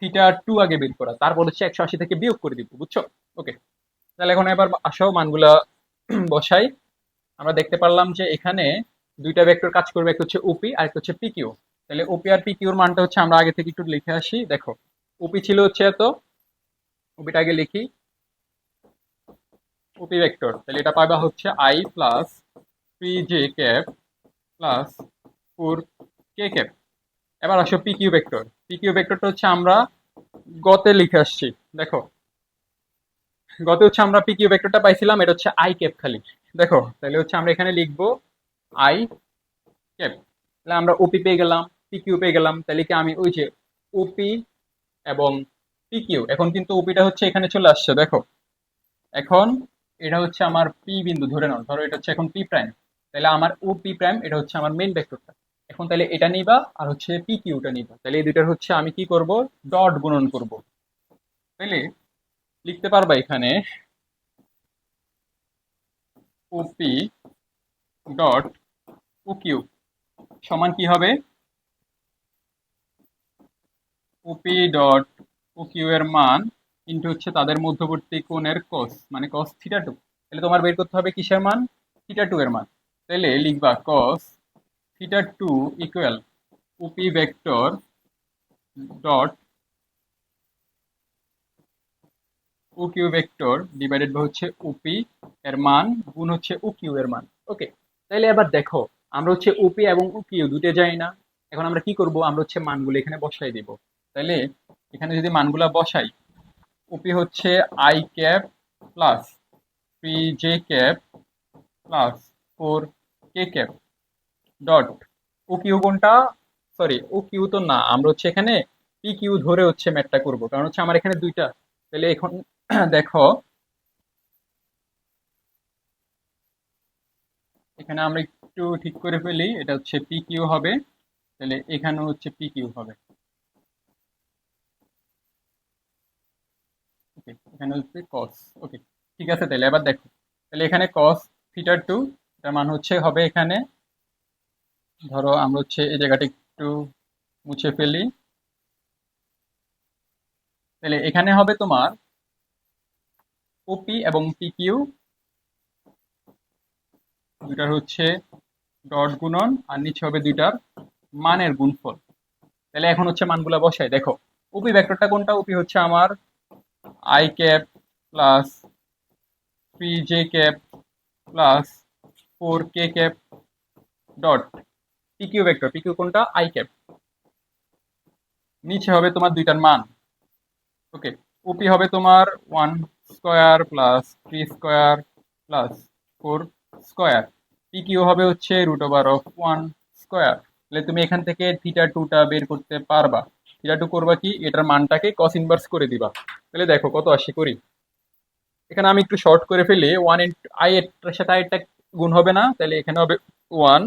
থিটা টু আগে বের করা, তারপর হচ্ছে 180 থেকে বিয়োগ করে দিব, বুঝছো? ওকে, তাহলে এখন এবার আসো মানগুলা বসাই। আমরা দেখতে পারলাম যে এখানে দুইটা ভেক্টর কাজ করবে, একটা হচ্ছে ওপি আর একটা হচ্ছে পিকিউ। তাহলে ওপি আর পিকিউর মানটা হচ্ছে আমরা আগে থেকে একটু লিখে আসি। দেখো ওপি ছিল হচ্ছে এত, ওপিটা আগে লিখি, ওপি ভেক্টর, তাহলে এটা পাবা হচ্ছে I plus three J cap plus four K cap. এবার আসো পিকিউ ভেক্টর, পিকিউ ভেক্টরটা হচ্ছে আমরা গতে লিখে আসছি। দেখো গতে হচ্ছে আমরা পিকিউ ভেক্টরটা পাইছিলাম, এটা হচ্ছে আই ক্যাপ খালি। দেখো তাহলে হচ্ছে আমরা এখানে লিখবো আই ক্যাপ, তাহলে আমরা ওপি পেয়ে গেলাম, পিকিউ পেয়ে গেলাম। তাহলে কি আমি ওই যে ওপি এবং পিকিউ, এখন কিন্তু ওপিটা হচ্ছে এখানে চলে আসছে, দেখো এখন এটা হচ্ছে আমার পি বিন্দু ধরে নাও, ধরো এটা হচ্ছে এখন পি প্রাইম, তাহলে আমার ও পি প্রাইম এটা হচ্ছে আমার মেইন ভেক্টরটা। এখন তাহলে এটা নিবা আর হচ্ছে পি কিউটা নিবা, তাহলে এই দুইটার হচ্ছে আমি কি করব, ডট গুণন করব। তাহলে লিখতে পারবা এখানে ওপি ডট ও কিউ সমান কি হবে, ওপি ডট ও কিউ এর মান ইন্টু হচ্ছে তাদের মধ্যবর্তী কোণের কস, মানে কস থিটা টু। তাহলে তোমার বের করতে হবে কিসের মান? থিটা টু এর মান। তাহলে লিখবা cos theta to equal OP vector dot O Q vector divided by হচ্ছে ওপি এর মান গুণ হচ্ছে ও কিউ এর মান। ওকে, তাইলে এবার দেখো আমরা হচ্ছে ওপি এবং ও কিউ দুটো যাই না? এখন আমরা কি করব, আমরা হচ্ছে মানগুলো এখানে বসাই দিব। তাইলে এখানে যদি মানগুলা বসাই, ওপি হচ্ছে I cap plus three J cap plus four K cap dot O Q কোনটা, সরি ও কিউ তো না, আমরা হচ্ছে এখানে পি কিউ ধরে হচ্ছে ম্যাথটা করবো, কারণ হচ্ছে আমার এখানে দুইটা। তাহলে এখন দেখো এখানে আমরা একটু ঠিক করে ফেলি, এটা হচ্ছে পি কিউ হবে, তাহলে এখানেও হচ্ছে পি কিউ হবে। ওকে, এখানে হচ্ছে কস। ওকে, ঠিক আছে, তাহলে এবার দেখো, তাহলে এখানে কস থিটা টু, তার মান হচ্ছে হবে এখানে, ধরো আমরা হচ্ছে এই জায়গাটা একটু মুছে ফেলি, তাহলে এখানে হবে তোমার ওপি এবং পি কিউ দুইটার হচ্ছে ডট গুণন, আর নিচে হবে দুইটার মানের গুণফল। তাহলে এখন হচ্ছে মানগুলা বসাই, দেখো ওপি ভেক্টরটা কোনটা, ওপি হচ্ছে আমার I cap plus 3j cap plus 4k cap dot PQ vector, PQ কোনটা, আই ক্যাপ, নিচে হবে তোমার দুইটার মান। ওকে, ওপি হবে তোমার 1 square plus 3 square plus 4 square, PQ হবে হচ্ছে √1 স্কোয়ার। তাহলে তুমি এখান থেকে থিটা টুটা বের করতে পারবা। থিটা টু করবা কি, এটার মানটাকে কস ইনভার্স করে দিবা। তাহলে দেখো কত আসে করি, এখানে আমি একটু শর্ট করে ফেলি, ওয়ান ইন্টু আই এর সাথে আইটা গুণ হবে না, তাহলে এখানে হবে 1,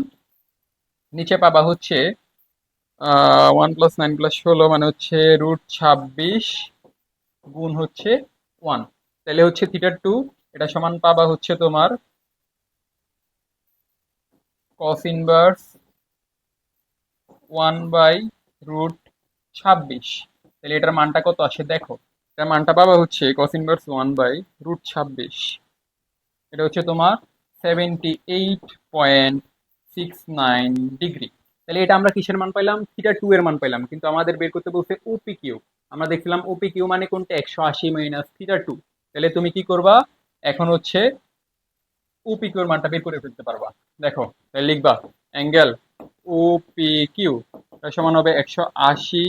নিচে পাবা হচ্ছে 1 + 9 + 16 মানে হচ্ছে √26 গুণ হচ্ছে 1, তাহলে হচ্ছে থিটা টু এটা সমান পাবা হচ্ছে তোমার কস ইনভার্স 1/√26। তাহলে এটার মানটা কত আসে দেখো, এটার মানটা পাবা হচ্ছে কস ইনভার্স 1/√26, এটা হচ্ছে তোমার 78.69 ডিগ্রি। তাহলে এটা আমরা কিসের মান পাইলাম, থিটা টু এর মান পাইলাম, কিন্তু আমাদের বের করতে বলছে ওপি কিউ। আমরা দেখছিলাম ওপি কিউ মানে কোনটা, 180 মাইনাস থিটা টু। তাহলে তুমি কি করবা, এখন হচ্ছে ওপি কিউ এর মানটা বের করে ফেলতে পারবা। দেখো, তাহলে লিখবা অ্যাঙ্গেল ওপি কিউ সমান হবে 180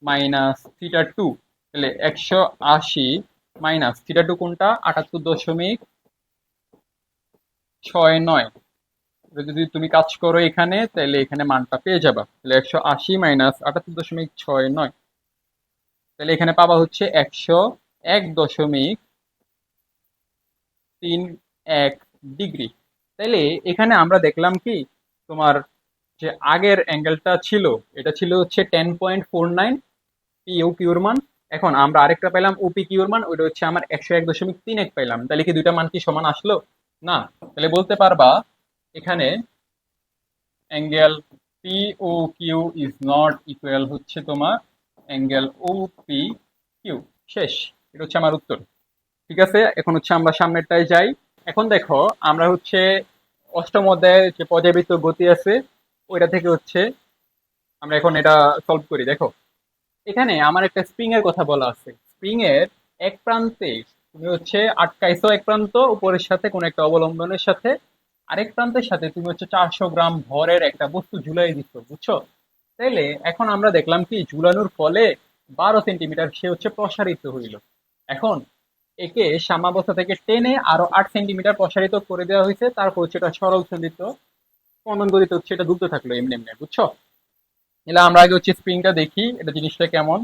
মাইনাস থিটা টু। তাহলে 180 মাইনাস থিটা টু কোনটা, 78.69। যদি তুমি কাজ করো এখানে, তাহলে এখানে মানটা পেয়ে যাবা, তাহলে 180 মাইনাস 78.69, তাহলে এখানে পাবা হচ্ছে 101.31 ডিগ্রি। তাইলে এখানে আমরা দেখলাম কি, তোমার যে আগের অ্যাঙ্গেলটা ছিল, এটা ছিল হচ্ছে 10.49 পিও কিউর মান। এখন আমরা আরেকটা পেলাম ওপি কিউর মান, ওইটা হচ্ছে আমার 101.31 পাইলাম। তাহলে কি দুইটা মান কি সমান আসলো? না। তাহলে বলতে পারবা এখানে angle PO Q is not equal হচ্ছে তোমার অ্যাঙ্গেল ওপি কিউ। শেষ, এটা হচ্ছে আমার উত্তর। ঠিক আছে, এখন হচ্ছে আমরা সামনেরটায় যাই। এখন দেখো, আমরা হচ্ছে অষ্টম অধ্যায়ে যে পর্যাবৃত্ত গতি আছে, ওইটা থেকে হচ্ছে আমরা এখন এটা সলভ করি। দেখো, এখানে আমার একটা স্প্রিং এর কথা বলা আছে। স্প্রিং এর এক প্রান্তে তুমি হচ্ছে আটকাইছো, এক প্রান্ত উপরের সাথে কোনো একটা অবলম্বনের সাথে, আরেক প্রান্তের সাথে তুমি হচ্ছে 400 গ্রাম ভরের একটা বস্তু ঝুলাই দিচ্ছ, বুঝছো? তাইলে এখন আমরা দেখলাম কি, ঝুলানোর ফলে 12 সেন্টিমিটার সে হচ্ছে প্রসারিত হইল। এখন একে সাম্যাবস্থা থেকে টেনে আরো 8 সেন্টিমিটার প্রসারিত করে দেওয়া হয়েছে, তারপর হচ্ছে এটা সরল চলিত স্পন্দন গতিতে হচ্ছে এটা দুলতে থাকলো এমনি এমনি, বুঝছো? এলে আমরা আগে হচ্ছে স্প্রিংটা দেখি, এটা জিনিসটা কেমন।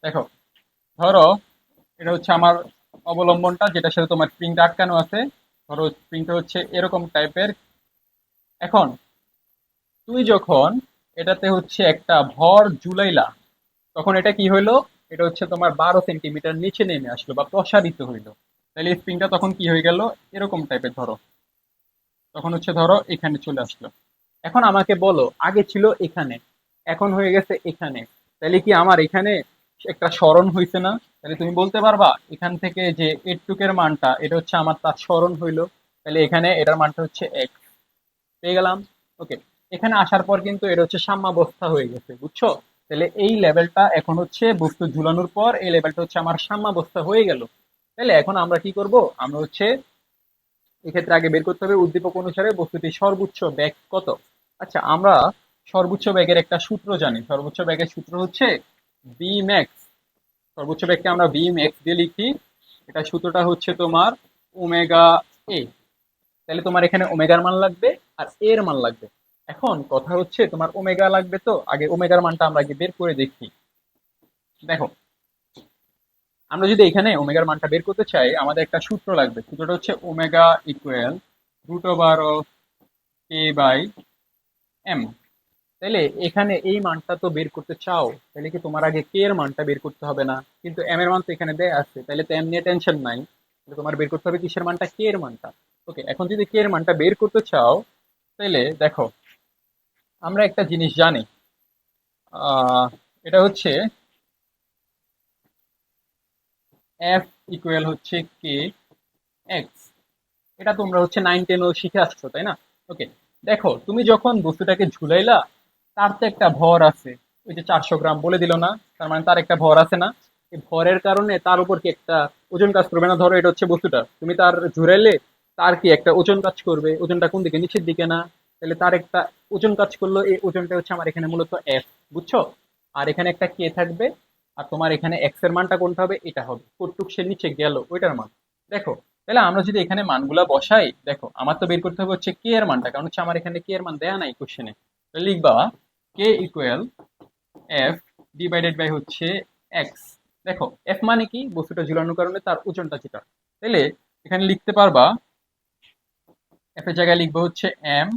দেখো, ধরো এটা হচ্ছে আমার অবলম্বনটা, যেটার সাথে তোমার স্প্রিংটা আটকানো আছে। ধরো স্প্রিংটা হচ্ছে এরকম টাইপের। এখন তুই যখন এটাতে হচ্ছে একটা ভর জুলাইলা, তখন এটা কি হইলো, এটা হচ্ছে তোমার 12 সেন্টিমিটার নিচে নেমে আসলো বা প্রসারিত হইলো। তাহলে স্প্রিংটা তখন কি হয়ে গেল, এরকম টাইপের, ধরো তখন হচ্ছে ধরো এখানে চলে আসলো। এখন আমাকে বলো, আগে ছিল এখানে, এখন হয়ে গেছে এখানে, তাহলে কি আমার এখানে একটা সরণ হইছে না? তাহলে তুমি বলতে পারবা এখান থেকে যে এটুকের মানটা, এটা হচ্ছে আমার তার সরণ হইলো, তাহলে এখানে এটার মানটা হচ্ছে এক্স, পেয়ে গেলাম। ওকে, এখানে আসার পর কিন্তু এটা হচ্ছে সাম্যাবস্থা হয়ে গেছে, বুঝছো? তাহলে এই লেভেলটা এখন হচ্ছে বস্তু ঝুলানোর পর এই লেভেলটা হচ্ছে আমার সাম্যাবস্থা হয়ে গেল। তাহলে এখন আমরা কি করব, আমরা হচ্ছে এক্ষেত্রে আগে বের করতে হবে উদ্দীপক অনুসারে বস্তুটির সর্বোচ্চ বেগ কত। আচ্ছা, আমরা সর্বোচ্চ বেগের একটা সূত্র জানি, সর্বোচ্চ বেগের সূত্র হচ্ছে বি ম্যাক্স। সর্বোচ্চ বেগকে আমরা বি ম্যাক্স দিয়ে লিখি, এটা সূত্রটা হচ্ছে তোমার ওমেগা এ। তাহলে তোমার এখানে ওমেগার মান লাগবে আর এর মান লাগবে। এখন কথা হচ্ছে তোমার ওমেগা লাগবে, তো আগে ওমেগার মানটা আমরা আগে বের করে দেখি। দেখো, আমরা যদি এখানে ওমেগার মানটা বের করতে চাই, আমাদের একটা সূত্র লাগবে, সূত্রটা হচ্ছে omega equal √(k K by M. তাইলে এখানে এই মানটা তো বের করতে চাও, তাহলে কি তোমার আগে কে এর মানটা বের করতে হবে না? কিন্তু এম এর মান তো এখানে দেয়া আছে, তাহলে তো এম নিয়ে টেনশন নাই। তাহলে তোমার বের করতে হবে কিসের মানটা? কে এর মানটা। ওকে, এখন যদি কে এর মানটা বের করতে চাও, তাহলে দেখো আমরা একটা জিনিস জানি, আহ এটা হচ্ছে এফ ইকুয়াল হচ্ছে কে এক্স। এটা তোমরা হচ্ছে 9-10 শিখে আসছো, তাই না? ওকে, দেখো তুমি যখন বস্তুটাকে ঝুলাইলা, তার তো একটা ভর আছে, ওই যে 400 গ্রাম বলে দিল না? তার মানে তার একটা ভর আছে না? এই ভরের কারণে তার উপর কি একটা ওজন কাজ করবে না? ধরো এটা হচ্ছে বস্তুটা, তুমি তার ঝুলাইলে তার কি একটা ওজন কাজ করবে? ওজনটা কোন দিকে? নিচের দিকে না? তাহলে তার একটা ওজন কাজ করলো, এই ওজনটা হচ্ছে আমার এখানে মূলত এফ, বুঝছো? আর এখানে একটা কে থাকবে, আর তোমার এখানে এক্স এর মানটা কোনটা হবে? এটা হবে কতটুক সে নিচে গেল ওইটার মান। দেখো, তাহলে আমরা যদি এখানে মানগুলা বসাই, দেখো আমার তো বের করতে হবে হচ্ছে কে এর মানটা, কারণ হচ্ছে আমার এখানে কে এর মান দেয়া নাই কোশ্চেনে। লিখবা K equal F divided by হচ্ছে এক্স। দেখো এফ মানে কি? বস্তুটা ঝুলানোর কারণে তার ওজনটা যেটা। তাহলে এখানে লিখতে পারবা, এফ এর জায়গায় লিখবো হচ্ছে এম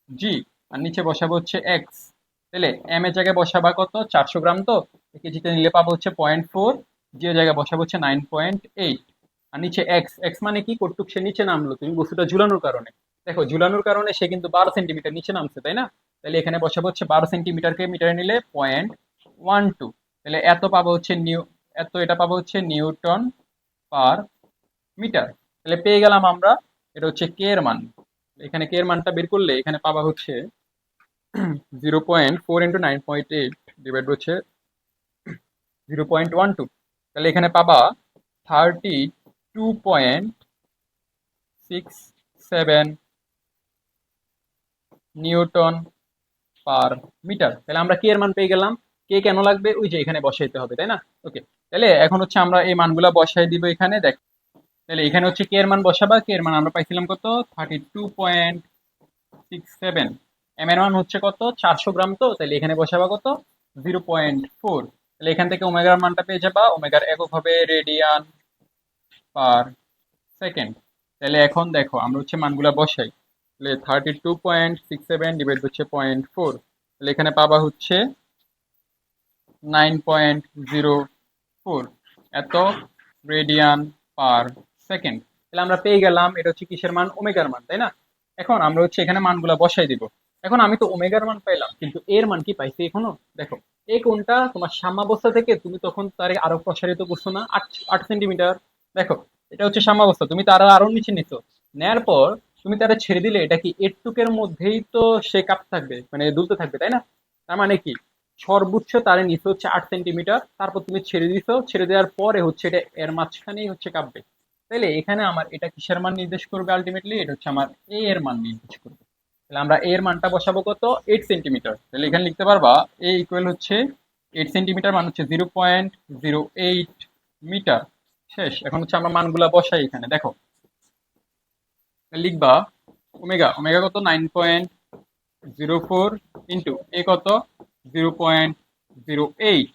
জি, আর নিচে বসাবো হচ্ছে এক্স। তাহলে এম এর জায়গায় বসাবা কত? 400 গ্রাম, তো কেজিতে নিলে পাবো হচ্ছে 0.4। জি এর জায়গায় বসাবো হচ্ছে 9.8। আর নিচে এক্স, এক্স মানে কি? কটুক সে নিচে নামলো তুমি বস্তুটা ঝুলানোর কারণে। দেখো ঝুলানোর কারণে সে কিন্তু 12 সেন্টিমিটার নিচে নামছে, তাই না? তাহলে এখানে বসাবো হচ্ছে 12 সেন্টিমিটারকে মিটারে নিলে 0.12। তাহলে এত পাবো হচ্ছে এত, এটা পাবো হচ্ছে নিউটন পার মিটার। তাহলে পেয়ে গেলাম আমরা, এটা হচ্ছে কে এর মান। এখানে কে এর মানটা বের করলে এখানে পাবা হচ্ছে 0.4 × 9.8 ডিভাইড হচ্ছে 0.12। তাহলে এখানে পাবা 32.67 নিউটন পার মিটার। তাহলে আমরা কে এর মান পেয়ে গেলাম। কে কেন লাগবে? ওই যে এখানে বসাইতে হবে, তাই না? ওকে, তাহলে এখন হচ্ছে আমরা এই মানগুলা বসাই দিব এখানে। দেখ, তাহলে এখানে হচ্ছে কে এর মান বসাবা। কে এর মান আমরা পাইছিলাম কত? 32.67। এম এর মান হচ্ছে কত? 400 গ্রাম, তো তাহলে এখানে বসাবা কত? 0.4। তাহলে এখান থেকে ওমেগার মানটা পেয়ে যাবা। ওমেগার একক হবে রেডিয়ান পার সেকেন্ড। তাহলে এখন দেখো আমরা হচ্ছে মানগুলা বসাই। তাহলে 32.67 ডিভাইড হচ্ছে 0.4, তাহলে এখানে পাবা হচ্ছে 9.04 এত রেডিয়ান পার সেকেন্ড। তাহলে আমরা পেয়ে গেলাম এটা হচ্ছে কিসের মান? ওমেগার মান, তাই না? এখন আমরা হচ্ছে এখানে মানগুলা বসাই দিব। এখন আমি তো ওমেগার মান পাইলাম, কিন্তু এর মান কি পাইছি এখনো? দেখো, এই কোনটা তোমার সাম্যাবস্থা থেকে তুমি তখন তার আরো প্রসারিত করছো না, 8 সেন্টিমিটার। দেখো, এটা হচ্ছে সাম্যাবস্থা, তুমি তার আরো নিচে নিছো। নেয়ার পর তুমি তারা ছেড়ে দিলে, এটা কি এটুকের মধ্যেই তো সে কাঁপতে থাকবে, মানে দুলতে থাকবে, তাই না? তার মানে কি, সর্বোচ্চ তারে নিচে হচ্ছে 8 সেন্টিমিটার, তারপর তুমি ছেড়ে দিছো, ছেড়ে দেওয়ার পরে হচ্ছে এটা এর মাঝখানেই হচ্ছে কাঁপবে। তাইলে এখানে আমার এটা কিসের মান নির্দেশ করবে? আলটিমেটলি এটা হচ্ছে আমার এ এর মান নির্দেশ করবে। তাহলে আমরা এর মানটা বসাবো কত? 8 সেন্টিমিটার। তাহলে এখানে লিখতে পারবা এ ইকুয়াল হচ্ছে 8 সেন্টিমিটার, মান হচ্ছে 0.08 মিটার। শেষ। এখন হচ্ছে আমরা মানগুলা বসাই এখানে। দেখো, লিখবা ওমেগা, ওমেগা কত? 9.04 ইন্টু এ কত? 0.08।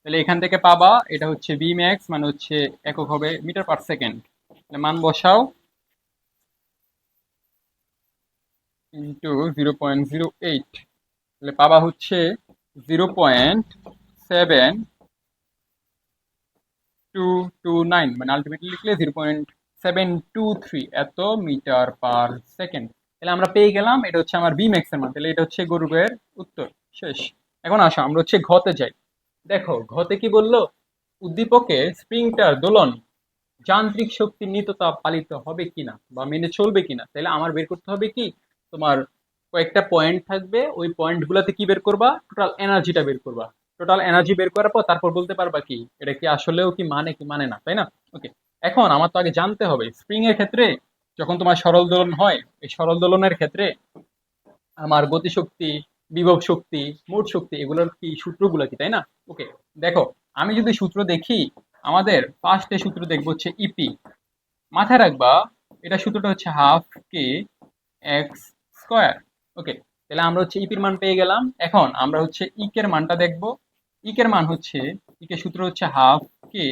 তাহলে এখান থেকে পাবা এটা হচ্ছে বি ম্যাক্স, মানে হচ্ছে একক হবে মিটার পার সেকেন্ড। তাহলে মান বসাও, ইন্টু 0.08। তাহলে পাবা হচ্ছে 0.7229, মানে আলটিমেটলি লিখলে 0.723 এত মিটার পার সেকেন্ড। তাহলে আমরা পেয়ে গেলাম এটা হচ্ছে আমার বি ম্যাক্স এর মান। তাহলে এটা হচ্ছে গরুবের উত্তর। শেষ। এখন আসো আমরা হচ্ছে ঘতে যাই। দেখো ঘতে কি বললো? উদ্দীপকে স্প্রিংটার দোলন যান্ত্রিক শক্তির নিত্যতা পালিত হবে কিনা বা মেনে চলবে কিনা। তাহলে আমার বের করতে হবে কি, তোমার কয়েকটা পয়েন্ট থাকবে, ওই পয়েন্ট গুলাতে কি বের করবা? টোটাল এনার্জিটা বের করবা। টোটাল এনার্জি বের করার পর তারপর বলতে পারবা কি এটা কি আসলেও কি মানে কি মানে না, তাই না? ওকে, এখন আমার তো আগে জানতে হবে স্প্রিং এর ক্ষেত্রে যখন তোমার সরল দোলন হয়, এই সরল দোলনের ক্ষেত্রে আমার গতিশক্তি, বিভব শক্তি, মোট শক্তি, এগুলোর কি সূত্রগুলো কি, তাই না? ওকে, দেখো আমি যদি সূত্র দেখি, আমাদের ফার্স্টে সূত্র দেখবো হচ্ছে ইপি। মাথায় রাখবা এটা সূত্রটা হচ্ছে হাফ কে এক্স স্কোয়ার। ওকে, তাহলে আমরা হচ্ছে ইপির মান পেয়ে গেলাম। এখন আমরা হচ্ছে ইকের মানটা দেখবো। ইকের মান হচ্ছে, ইকের সূত্র হচ্ছে হাফ কে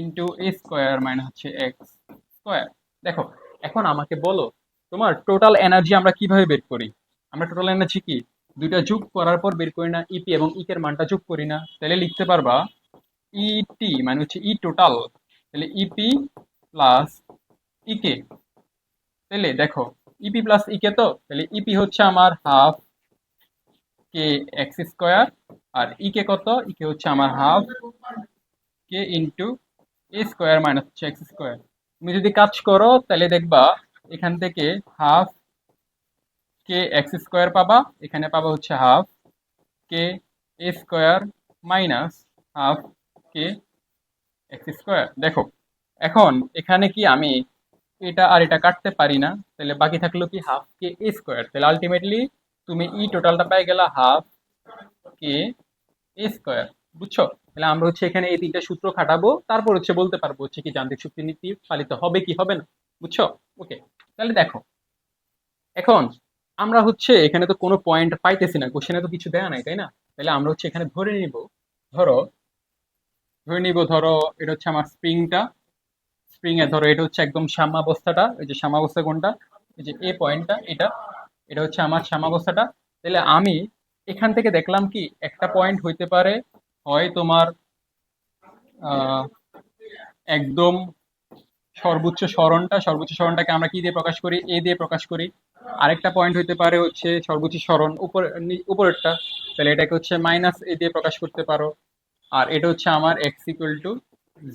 ইন্টু এ স্কোয়ার মানে হচ্ছে এক্স স্কোয়ার। দেখো, এখন আমাকে বলো তোমার টোটাল এনার্জি আমরা কিভাবে বের করি? আমরা টোটাল এনার্জি কি দুইটা যোগ করার পর বের করি না? ইপি এবং ইকের মানটা যোগ করি না? তাহলে লিখতে পারবা ইটি মানে হচ্ছে ই টোটাল, তাহলে ইপি প্লাস ইকে। তাহলে দেখো ইপি প্লাস ইকে, তো তাহলে ইপি হচ্ছে আমার হাফ কে এক্স স্কোয়ার, আর ইকে কত? ইকে হচ্ছে আমার হাফ কে ইন্টু এ স্কোয়ার মাইনাস হচ্ছে এক্স স্কোয়ার। তুমি যদি কাজ করো তাহলে দেখবা এখান থেকে হাফ কে এক্স স্কোয়ার পাবা, এখানে পাবা হচ্ছে হাফ কে এ স্কোয়ার মাইনাস হাফ কে এক্স স্কোয়ার। দেখো এখন এখানে কি আমি এটা আর এটা কাটতে পারি না, তাহলে বাকি থাকলো কি হাফ কে এ স্কোয়ার। তাহলে আলটিমেটলি তুমি ই টোটালটা পাই গেলা হাফ কে এ স্কোয়ার। বুঝছো? তাহলে আমরা হচ্ছে এখানে এই তিনটা সূত্র খাটাবো, তারপর হচ্ছে বলতে পারবো হচ্ছে কি যান্ত্রিক শক্তি নীতি পালিত হবে কি হবে না। বুঝছো? ওকে, তাহলে দেখো এখন আমরা হচ্ছে এখানে তো কোনো পয়েন্ট পাইতেছি না, কোশ্চেনে তো কিছু দেয়া নাই, তাই না? তাহলে আমরা হচ্ছে এখানে ধরে নিব, ধরো ধরো এটা হচ্ছে আমার স্প্রিংটা, স্প্রিং এ ধরো এটা হচ্ছে একদম সাম্যাবস্থাটা, এই যে সাম্যাবস্থা কোনটা, এই যে এ পয়েন্টটা, এটা এটা হচ্ছে আমার সাম্যাবস্থাটা। তাহলে আমি এখান থেকে দেখলাম কি একটা পয়েন্ট হইতে পারে হয় তোমার আহ, একদম সর্বোচ্চ সরণটাকে আমরা কি দিয়ে প্রকাশ করি? এ দিয়ে প্রকাশ করি। আরেকটা পয়েন্ট হইতে পারে হচ্ছে সর্বোচ্চ সরণ উপরেরটা, তাহলে এটাকে হচ্ছে মাইনাস এ দিয়ে প্রকাশ করতে পারো। আর এটা হচ্ছে আমার এক্স ইকুয়াল টু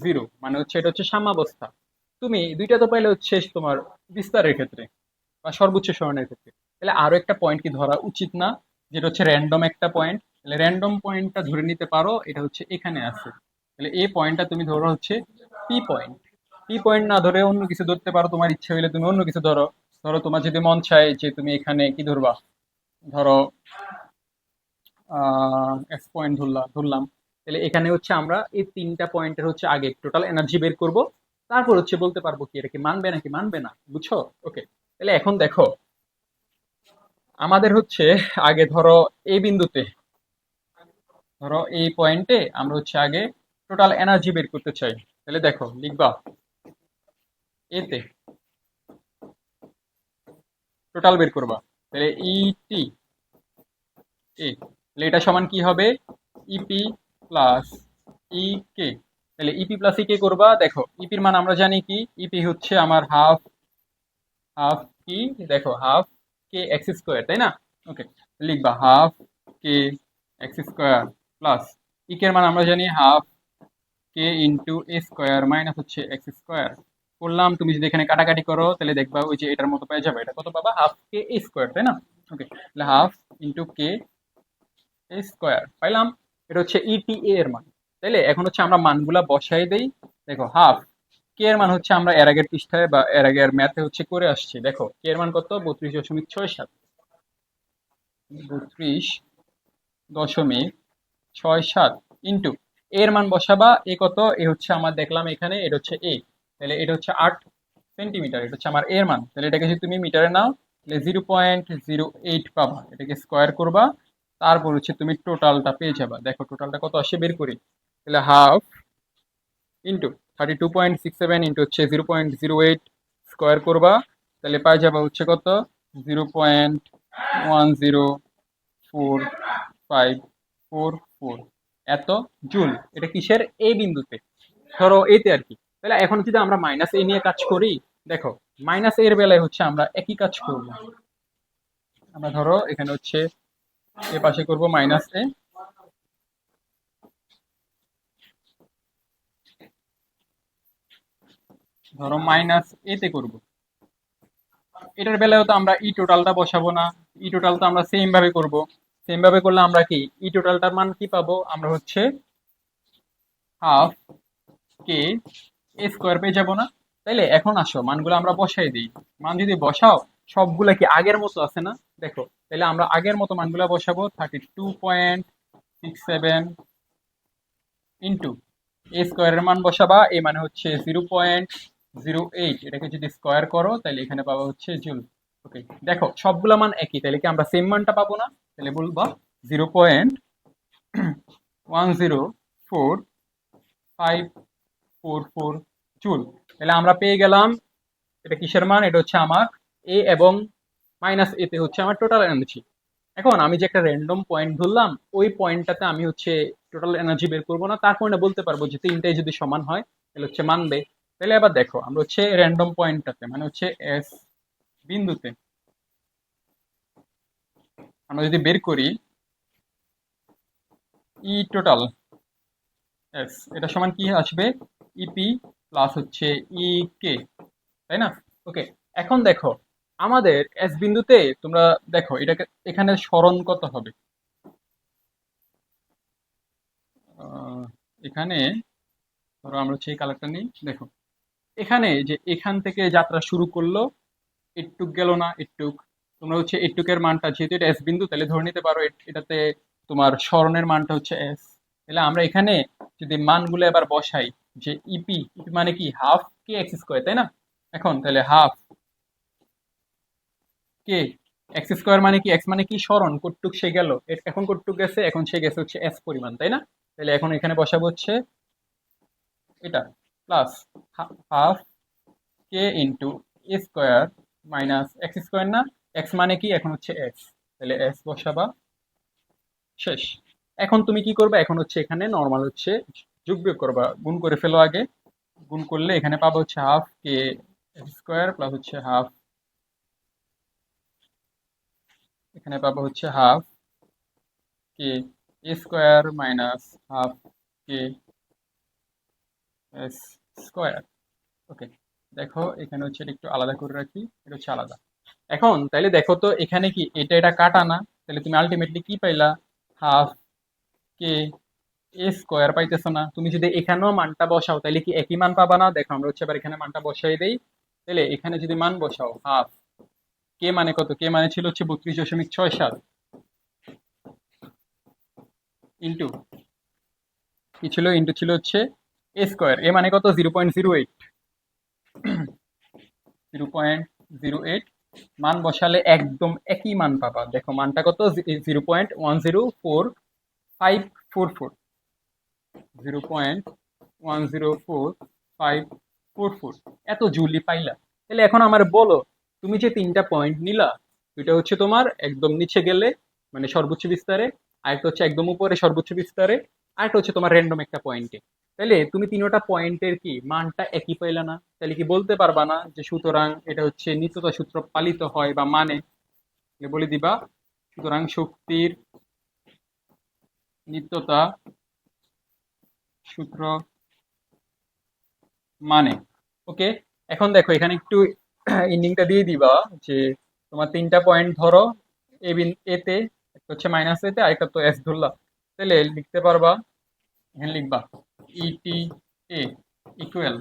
জিরো, মানে হচ্ছে এটা হচ্ছে সাম্যাবস্থা। তুমি দুইটা তো পাইলে হচ্ছে তোমার বিস্তারের ক্ষেত্রে বা সর্বোচ্চ সরণের ক্ষেত্রে, তাহলে আরো একটা পয়েন্ট কি ধরা উচিত না, যেটা হচ্ছে র্যান্ডম একটা পয়েন্ট? তাহলে র্যান্ডম পয়েন্টটা ধরে নিতে পারো এটা হচ্ছে এখানে আছে। তাহলে এই পয়েন্টটা তুমি ধরো হচ্ছে পি পয়েন্ট। পি পয়েন্ট না ধরে অন্য কিছু ধরতে পারো, তোমার ইচ্ছে হইলে তুমি অন্য কিছু ধরো। ধরো তোমার যদি মন চায় যে তুমি এখানে কি ধরবা, ধরো এক্স পয়েন্ট ধরলাম। তাহলে এখানে হচ্ছে আমরা এই তিনটা পয়েন্টের হচ্ছে আগে টোটাল এনার্জি বের করব, তারপর হচ্ছে বলতে পারবো কি এটা কি মানবে নাকি মানবে না। বুঝছো? ওকে, তাহলে এখন দেখো আমাদের হচ্ছে আগে ধরো এই বিন্দুতে, ধরো এই পয়েন্টে আমরা হচ্ছে আগে টোটাল এনার্জি বের করতে চাই। তাহলে দেখো লিখবা এতে টোটাল বের করবা, তাহলে ইটি এ, তাহলে এটা সমান কি হবে? ইপি প্লাস ই কে। তাহলে ইপি প্লাস ই কে করবা, দেখো ইপির মান আমরা জানি কি, ইপি হচ্ছে আমার হাফ হাফ কি, দেখো হাফ কে এক্স স্কোয়ার, তাই না? ওকে, লিখবা হাফ কে এক্স স্কোয়ার প্লাস ইকের মান আমরা জানি হাফ কে ইন্টু এ স্কোয়ার মাইনাস হচ্ছে এক্স স্কোয়ার। করলাম, তুমি যদি এখানে কাটাকাটি করো তাহলে দেখবা ওই যে এটার মতো পেয়ে যাবে, এটা কত পাবা? হাফ কে এ স্কোয়ার, তাই না? ওকে, তাহলে হাফ ইন্টু কে এ স্কোয়ার পাইলাম। এটা হচ্ছে ইটি এর মান। তাইলে এখন হচ্ছে আমরা মানগুলা বসাই দেই। দেখো হাফ কে এর মান হচ্ছে আমরা এর আগের পৃষ্ঠায় বা এর আগের ম্যাথে হচ্ছে করে আসছি। দেখো কে এর মান কত? 32.67, 32.67 ইন্টু এর মান বসাবা, এ কত? এ হচ্ছে আমার দেখলাম এখানে এটা হচ্ছে এ, তাহলে এটা হচ্ছে 8 সেন্টিমিটার, এটা হচ্ছে আমার এর মান। তাহলে এটাকে যদি তুমি মিটারে নাও তাহলে 0.08 পাবা, এটাকে স্কোয়ার করবা, তারপর হচ্ছে তুমি টোটালটা পেয়ে যাবা। দেখো টোটালটা কত আসে বের করি, তাহলে হাফ ইন্টু 32.67 ইন্টু হচ্ছে 0.08 স্কোয়ার করবা, তাহলে পাই যাবা হচ্ছে কত? 0.104544 এত জুল। এটা কিসের? এই বিন্দুতে, ধরো এতে আর কি। তাহলে এখন যদি আমরা মাইনাস এ নিয়ে কাজ করি, দেখো মাইনাস এর বেলায় হচ্ছে আমরা একই কাজ করব। আমরা ধরো এখানে হচ্ছে এ পাশে করব মাইনাস এ, ধরো মাইনাস এতে করব। এটার বেলায় তো আমরা ই টোটালটা বসাবো না, ই টোটাল তো আমরা সেম ভাবে করব। সেম ভাবে করলে আমরা কি ই টোটালটার মান কি পাবো? আমরা হচ্ছে হাফ কে এ স্কোয়ার পেয়ে যাবো না? তাইলে এখন আসো মানগুলো আমরা বসাই দিই। মান যদি বসাও সবগুলা কি আগের মতো আছে না? দেখো তাহলে আমরা আগের মতো মানগুলা বসাবো, 32.67 ইন্টু এ স্কোয়ারের মান বসাবা, এ মানে হচ্ছে 0.08, এটাকে যদি স্কোয়ার করো তাহলে এখানে পাবা হচ্ছে জুল। ওকে, দেখো সবগুলা মান একই, তাহলে কি আমরা সেম মানটা পাবো না? তাহলে বলবা 0.104544 জুল। তাহলে আমরা পেয়ে গেলাম এটা কিসের মান? এটা হচ্ছে আমার এ এবং মাইনাস এতে হচ্ছে আমার টোটাল এনার্জি। এখন আমি যে একটা র্যান্ডম পয়েন্ট ধরলাম, ওই পয়েন্টটাতে আমি হচ্ছে টোটাল এনার্জি বের করবো না, তার কারণে বলতে পারবো যে তিনটাই যদি সমান হয় তাহলে হচ্ছে মানবে। তাহলে এবার দেখো আমরা হচ্ছে র্যান্ডম পয়েন্টটাতে মানে হচ্ছে এস বিন্দুতে আমরা যদি বের করি ই টোটাল এস, এটা সমান কি আসবে, ইপি প্লাস হচ্ছে ই কে, তাই না? ওকে, এখন দেখো আমাদের এস বিন্দুতে তোমরা দেখো এটাকে এখানে সরণ কত হবে। আহ, এখানে ধরো আমরা হচ্ছে এই কালারটা নিই, দেখো এখানে যে এখান থেকে যাত্রা শুরু করলো, একটুক গেল না একটুক, তোমরা হচ্ছে একটুকের মানটা যেহেতু এটা এস বিন্দু তাহলে ধরে নিতে পারো এটাতে তোমার স্মরণের মানটা হচ্ছে এস। তাহলে আমরা এখানে যদি মানগুলো এবার বসাই, যে ইপি ইপি মানে কি হাফ কে এক্স স্কোয়ার, তাই না? এখন তাহলে হাফ কে এক্স স্কোয়ার মানে কি, এক্স মানে কি স্মরণ, কটুক সে গেল, এখন কটুক গেছে, এখন সে গেছে হচ্ছে এস পরিমাণ, তাই না? তাহলে এখন এখানে বসাবো হচ্ছে এটা প্লাস হাফ কে ইন্টু এ স্কোয়ার মাইনাস এক্স স্কোয়ার, না এক্স মানে কি এখন হচ্ছে এক্স, তাহলে এক্স বসাবা, শেষ। এখন তুমি কি করবে, এখন হচ্ছে এখানে নর্মাল হচ্ছে যোগ বিয়োগ করবা, গুণ করে ফেলো আগে, গুণ করলে এখানে পাবো হচ্ছে হাফ কে স্কোয়ার প্লাস হচ্ছে হাফ, এখানে পাবো হচ্ছে হাফ কে স্কোয়ার মাইনাস হাফ কে স্কোয়ার। ওকে, দেখো এখানে হচ্ছে এটা একটু আলাদা করে রাখি, এটা হচ্ছে আলাদা। এখন তাইলে দেখো তো এখানে কি এটা এটা কাটা না, তাহলে তুমি আলটিমেটলি কি পাইলা, হাফ কে এ স্কোয়ার পাইতেছো না? তুমি যদি এখানেও মানটা বসাও তাহলে কি একই মান পাবা না? দেখো আমরা হচ্ছে এবার এখানে মানটা বসাই দেই। তাহলে এখানে যদি মান বসাও হাফ কে মানে কত, কে মানে ছিল হচ্ছে 32.67 ইন্টু কি ছিল, ইন্টু ছিল হচ্ছে এ স্কোয়ার, এ মানে কত 0.08, 0.08, মান বসালে একদম একই মান পাবা। দেখো মানটা কত, 0.104 544, 0.104 544, এত জুলি পাইলা। তাহলে এখন আমার বলো, তুমি যে তিনটা পয়েন্ট নিলা, দুইটা হচ্ছে তোমার একদম নিচে গেলে মানে সর্বোচ্চ বিস্তারে, আরেকটা হচ্ছে একদম উপরে সর্বোচ্চ বিস্তারে, আরেকটা হচ্ছে তোমার র্যান্ডম একটা পয়েন্টে। তাহলে তুমি তিনোটা পয়েন্টের কি মানটা একই পাইলা না? তাহলে কি বলতে পারবা না যে সুতরাং এটা হচ্ছে নিত্যতা সূত্র পালিত হয় বা মানে? বলে দিবা সুতরাং শক্তির নিত্যতা সূত্র মানে। ওকে, এখন দেখো এখানে একটু ইন্ডিংটা দিয়ে দিবা, যে তোমার তিনটা পয়েন্ট ধরো এতে, একটা হচ্ছে মাইনাস এতে, আরেকটা তো এস ধরলা, তাহলে লিখতে পারবা, এখানে লিখবা ইটি এ ইকুয়াল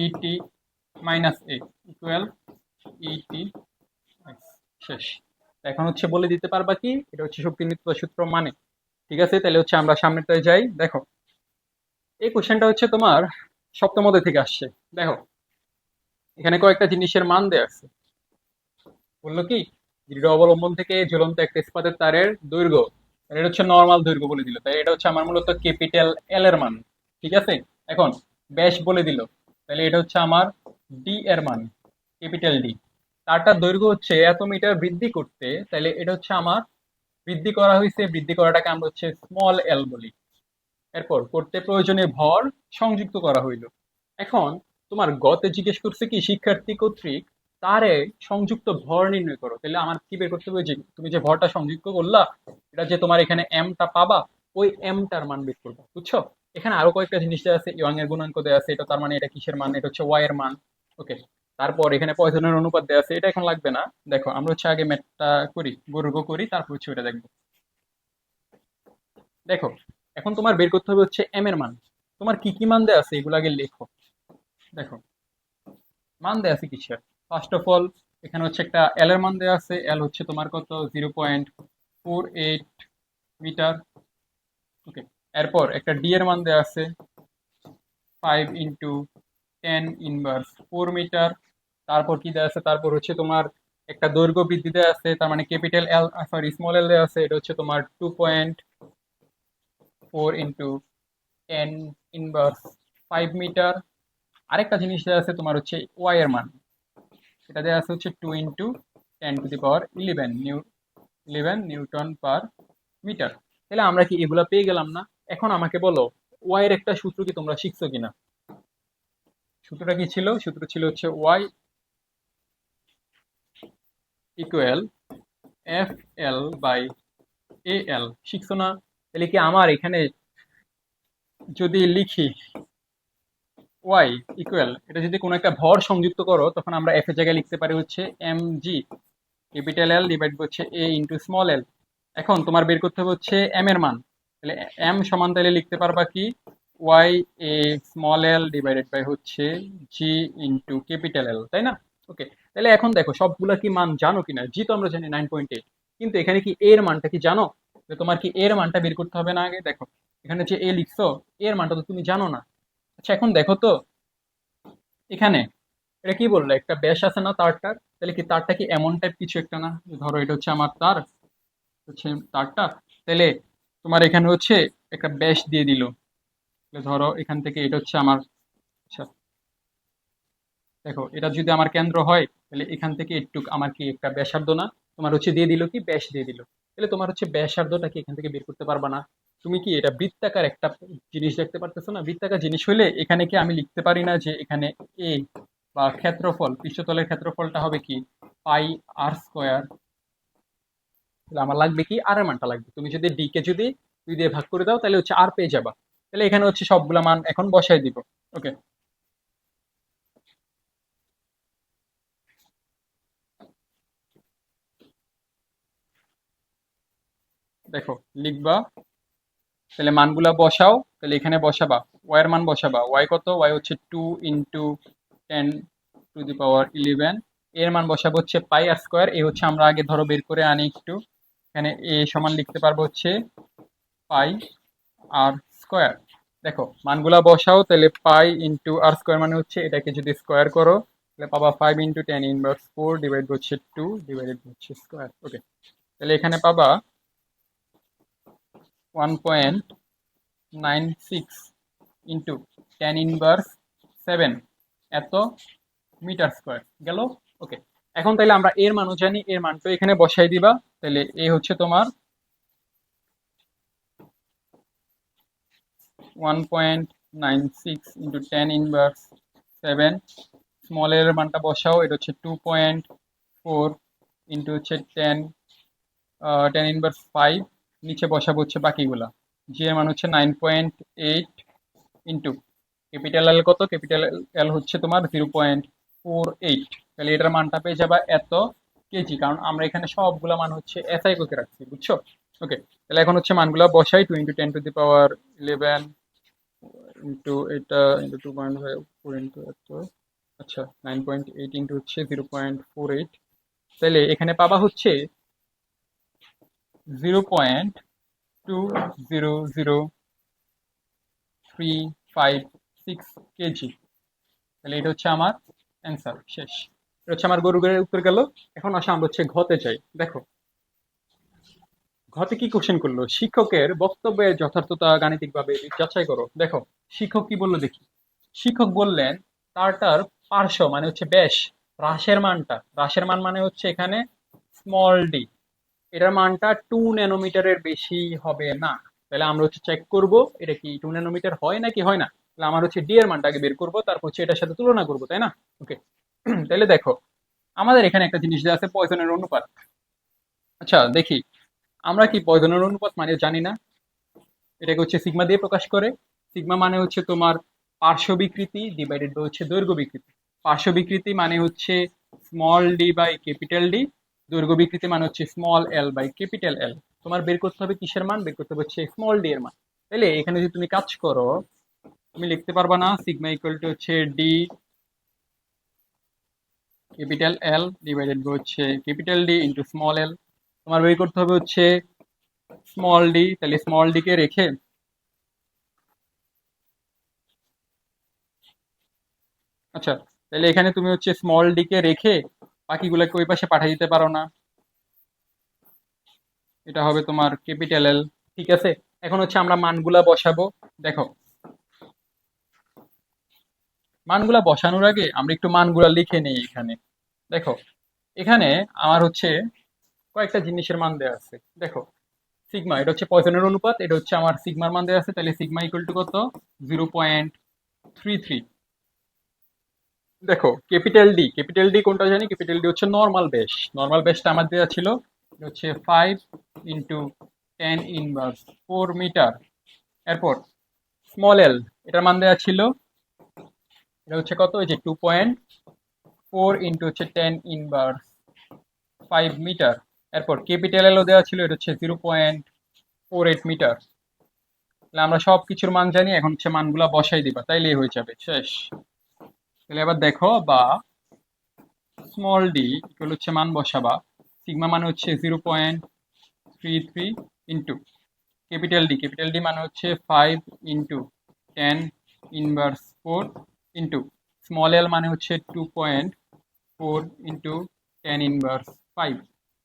ইটি মাইনাস এ ইকুয়াল ইটি, শেষ। এখন হচ্ছে বলে দিতে পারবা কি এটা হচ্ছে শক্তির নিত্যতা সূত্র মানে। ঠিক আছে, তাহলে হচ্ছে আমরা সামনেটায় যাই। দেখো এই কোশ্চেনটা হচ্ছে তোমার সপ্তম অধ্যায় থেকে আসছে। দেখো এখানে কয়েকটা জিনিসের মান দেয়া আছে। বললো কি, দৃঢ় অবলম্বন থেকে ঝুলন্ত একটা ইস্পাতের তারের দৈর্ঘ্য, এটা হচ্ছে নর্মাল দৈর্ঘ্য বলে দিল, তাই এটা হচ্ছে আমার মূলত ক্যাপিটাল এল এর মান। ঠিক আছে, এখন ব্যাস বলে দিল, তাহলে এটা হচ্ছে আমার ডি এর মান, ক্যাপিটাল ডি। তারটার দৈর্ঘ্য হচ্ছে এত মিটার বৃদ্ধি করতে, তাহলে এটা হচ্ছে আমার বৃদ্ধি করা হয়েছে, বৃদ্ধি করাটাকে আমরা হচ্ছে স্মল এল বলি। এরপর করতে প্রয়োজনীয় ভর সংযুক্ত করা হইল। এখন তোমার গতে জিজ্ঞেস করছে কি শিক্ষার্থী কর্তৃক তারে সংযুক্ত ভর নির্ণয় করো, তাহলে আমার কি বের করতে হবে, যে তুমি যে ভরটা সংযুক্ত করলা এটা যে তোমার এখানে এমটা পাবা, ওই এমটার মান বের করবা, বুঝছো? এখানে আরো কয়েকটা জিনিস দেওয়া আছে, ইয়ং এর গুণাঙ্ক দেওয়া আছে, এটা তার মানে এটা কিসের মান, এটা হচ্ছে ওয়াই এর মান। ওকে, তারপর এখানে পয়সনের অনুপাত দেওয়া আছে, এটা এখন লাগবে না। দেখো আমরা হচ্ছে আগে ম্যাথটা করি, বর্গ করি, তারপর হচ্ছে ওটা দেখবো। দেখো এখন তোমার বের করতে হবে হচ্ছে এম এর মান। তোমার কি কি মান দেওয়া আছে এগুলো আগে লেখো। দেখো মান দেওয়া আছে কিসের, ফার্স্ট অফ অল এখানে হচ্ছে একটা এল এর মান দেওয়া আছে, এল হচ্ছে তোমার কত 0.48 মিটার। ওকে, এরপর একটা ডি এর মান দেওয়া আছে 5 × 10⁻⁴ মিটার। তারপর কি দেওয়া আছে, তারপর হচ্ছে তোমার একটা দৈর্ঘ্য বৃদ্ধি দেওয়া আছে, তার মানে ক্যাপিটাল এল সরি স্মল এল দেওয়া আছে, এটা হচ্ছে তোমার 2.4 × 10⁻⁵ মিটার। আরেকটা জিনিস দেওয়া আছে তোমার হচ্ছে ওয়াই এর মান, এটা দেওয়া আছে হচ্ছে 2 × 10⁻11 নিউটন পার মিটার। তাহলে আমরা কি এগুলা পেয়ে গেলাম না? এখন আমাকে বলো, ওয়াই এর একটা সূত্র কি তোমরা শিখছো কিনা? সূত্রটা কি ছিল? সূত্র ছিল হচ্ছে Y equal F L by A L. শিখছো না? তাহলে কি আমার এখানে যদি লিখি ওয়াই ইকুয়াল, এটা যদি কোনো একটা ভর সংযুক্ত করো, তখন আমরা এফ এর জায়গায় লিখতে পারি হচ্ছে M G capital L divide হচ্ছে এ ইন্টু স্মল এল। এখন তোমার বের করতে হবে হচ্ছে এম এর মান। তাহলে এম সমান তাহলে লিখতে পারবা কি Y A small L divided by হচ্ছে জি ইন্টু ক্যাপিটাল এল, তাই না? ওকে, তাহলে এখন দেখো সবগুলা কি মান জানো কিনা? জি তো আমরা জানি 9.8, কিন্তু এখানে কি এর মানটা কি জানো? তো তোমার কি এর মানটা বের করতে হবে না আগে? দেখো এখানে যে এ লিখছো, এর মানটা তো তুমি জানো না। আচ্ছা এখন দেখো তো এখানে এটা কি বললো, একটা ব্যাস আছে না তারটার? তাহলে কি তারটা কি এমন টাইপ কিছু একটা না? ধরো এটা হচ্ছে আমার তার, হচ্ছে তারটা, তাহলে তোমার এখানে হচ্ছে একটা ব্যাস দিয়ে দিল। তাহলে ধরো এখান থেকে এটা হচ্ছে আমার, আচ্ছা দেখো এটা যদি আমার কেন্দ্র হয়, তাহলে এখান থেকে একটু আমার কি একটা ব্যাসার্ধ না? তোমার হচ্ছে দিয়ে দিল কি ব্যাস দিয়ে দিল। তাহলে তোমার হচ্ছে ব্যাসার্ধটা কি এখান থেকে বের করতে পারবা না? তুমি কি এটা বৃত্তাকার একটা জিনিস দেখতে পারতেছো না? বৃত্তাকার জিনিস হলে এখানে কি আমি লিখতে পারি না যে এখানে এ বা ক্ষেত্রফল, পৃষ্ঠতলের ক্ষেত্রফলটা হবে কি পাই আর স্কোয়ার? তাহলে আমার লাগবে কি আর এর মানটা লাগবে। তুমি যদি ডি কে যদি 2 দিয়ে ভাগ করে দাও, তাহলে হচ্ছে আর পেয়ে যাবা। তাহলে এখানে হচ্ছে সবগুলা মান এখন বসাই দিব। ওকে, দেখো লিখবা, তাহলে মানগুলা বসাও। তাহলে এখানে বসাবা ওয়াই এর মান বসাবা। ওয়াই কত? ওয়াই হচ্ছে 2 × 10⁻11। এর মান বসাবো হচ্ছে পাই আর স্কোয়ার। এ হচ্ছে আমরা আগে ধরো বের করে আনি একটু। এখানে এ সমান লিখতে পারবো হচ্ছে পাই আর স্কোয়ার। দেখো মানগুলা বসাও, তাহলে পাই ইন্টু আর স্কোয়ার মানে হচ্ছে এটাকে যদি স্কোয়ার করো, তাহলে পাবা 5 × 10⁻4 ডিভাইড হচ্ছে 2 ডিভাইডেড হচ্ছে স্কোয়ার। ওকে, তাহলে এখানে পাবা 1.96 ইন্টু 10⁻7 এত মিটার স্কোয়ার গেল। ওকে, এখন তাহলে আমরা এর মানও জানি, এর মানটা এখানে বসাই দিবা। তাহলে এ হচ্ছে তোমার 1.96 ইন্টু 10⁻7, স্মল এর মানটা বসাও, এটা হচ্ছে 2.4 ইন্টু হচ্ছে 10⁻5। নিচে বসাবো হচ্ছে বাকিগুলা। জি এর মান হচ্ছে 9.8 ইন্টু ক্যাপিটাল এল কত? ক্যাপিটাল এল হচ্ছে তোমার 0.48। তাহলে এটার মানটা পেয়ে যাবা এত কেজি, কারণ আমরা এখানে সবগুলা মান হচ্ছে এসআই করতে রাখছি, বুঝছো? ওকে, তাহলে এখন হচ্ছে মানগুলা বসাই। 2 × 10⁻11 ইন্টু এটা ইন্টু 2.5 4 ইন্টু এত, আচ্ছা 9.8 ইন্টু হচ্ছে 0.48। তাহলে এখানে পাবা হচ্ছে 0.200356 কেজি। তাহলে এটা হচ্ছে আমার অ্যান্সার, শেষ। এটা হচ্ছে আমার গরু গাড়ির উত্তর গেল। এখন আসা আমরা হচ্ছে ঘতে চাই। দেখো ঘতে কি কোশ্চেন করলো, শিক্ষকের বক্তব্যের যথার্থতা গাণিতিকভাবে যাচাই করো। দেখো শিক্ষক কি বললো দেখি। শিক্ষক বললেন তারটার পার্শ্ব মানে হচ্ছে ব্যাস, হ্রাসের মান মানে হচ্ছে এখানে স্মল ডি, এটার মানটা 2 ন্যানোমিটারের বেশি হবে না। তাহলে আমরা হচ্ছে চেক করব এটা কি 2 ন্যানোমিটার হয় নাকি হয় না। তাহলে আমার হচ্ছে ডি এর মানটা আগে বের করবো, তারপর হচ্ছে এটার সাথে তুলনা করবো, তাই না? ওকে, তাহলে দেখো আমাদের এখানে একটা জিনিস দেওয়া আছে পয়সনের অনুপাত। আচ্ছা দেখি, আমরা কি পয়সনের অনুপাত মানে জানি না? এটাকে হচ্ছে সিগমা দিয়ে প্রকাশ করে। সিগমা মানে হচ্ছে তোমার পার্শ্ব বিকৃতি ডিভাইডেড বাই হচ্ছে দৈর্ঘ্য বিকৃতি। পার্শ্ব বিকৃতি মানে হচ্ছে small D by capital D, দৈর্ঘ্য বিকৃতি মানে হচ্ছে small L by capital L. তোমার বের করতে হবে কিসের মান? বের করতে হবে হচ্ছে স্মল ডি এর মান। তাহলে এখানে যদি তুমি কাজ করো, তুমি লিখতে পারবা না সিগমা ইকুয়াল টু হচ্ছে D capital L divided by হচ্ছে capital D into small L. তোমার বের করতে হবে হচ্ছে স্মল ডি। তাহলে স্মল ডি কে রেখে, আচ্ছা তাহলে এখানে তুমি হচ্ছে স্মল ডি কে রেখে বাকিগুলোকে ওই পাশে পাঠিয়ে দিতে পারো না? এটা হবে তোমার ক্যাপিটাল এল। ঠিক আছে, এখন হচ্ছে আমরা মানগুলা বসাবো। দেখো মানগুলা বসানোর আগে আমরা একটু মানগুলা লিখে নেই এখানে। দেখো এখানে আমার হচ্ছে কয়েকটা জিনিসের মান দেওয়া আছে। দেখো সিগমা, এটা হচ্ছে পয়সনের অনুপাত, এটা হচ্ছে আমার সিগমার মান দেওয়া আছে, তাহলে সিগমা ইকুয়াল টু কত? 0.33। দেখো ক্যাপিটাল ডি কোনটা জানি? ক্যাপিটাল ডি হচ্ছে নর্মাল বেস। নর্মাল বেসটা আমার দেওয়া ছিল, এটা হচ্ছে 5 × 10⁻⁴ মিটার। এরপর স্মল এল, এটার মান দেওয়া ছিল, এটা হচ্ছে কত? এই যে 2.4 হচ্ছে 10⁻⁵ মিটার। এরপর ক্যাপিটাল এলও দেওয়া ছিল, এটা হচ্ছে 0.48 মিটার। তাহলে আমরা সব কিছুর মান জানি, এখন হচ্ছে মানগুলা বসাই দিবা, তাইলেই হয়ে যাবে, শেষ। তাহলে এবার দেখো, বা স্মল ডি ইকুয়াল হচ্ছে মান বসাবা, সিগমা মানে হচ্ছে 0.33 ইন্টু ক্যাপিটাল ডি মানে হচ্ছে 5 × 10⁻⁴ ইন্টু স্মল এল মানে হচ্ছে 2.4 × 10⁻⁵।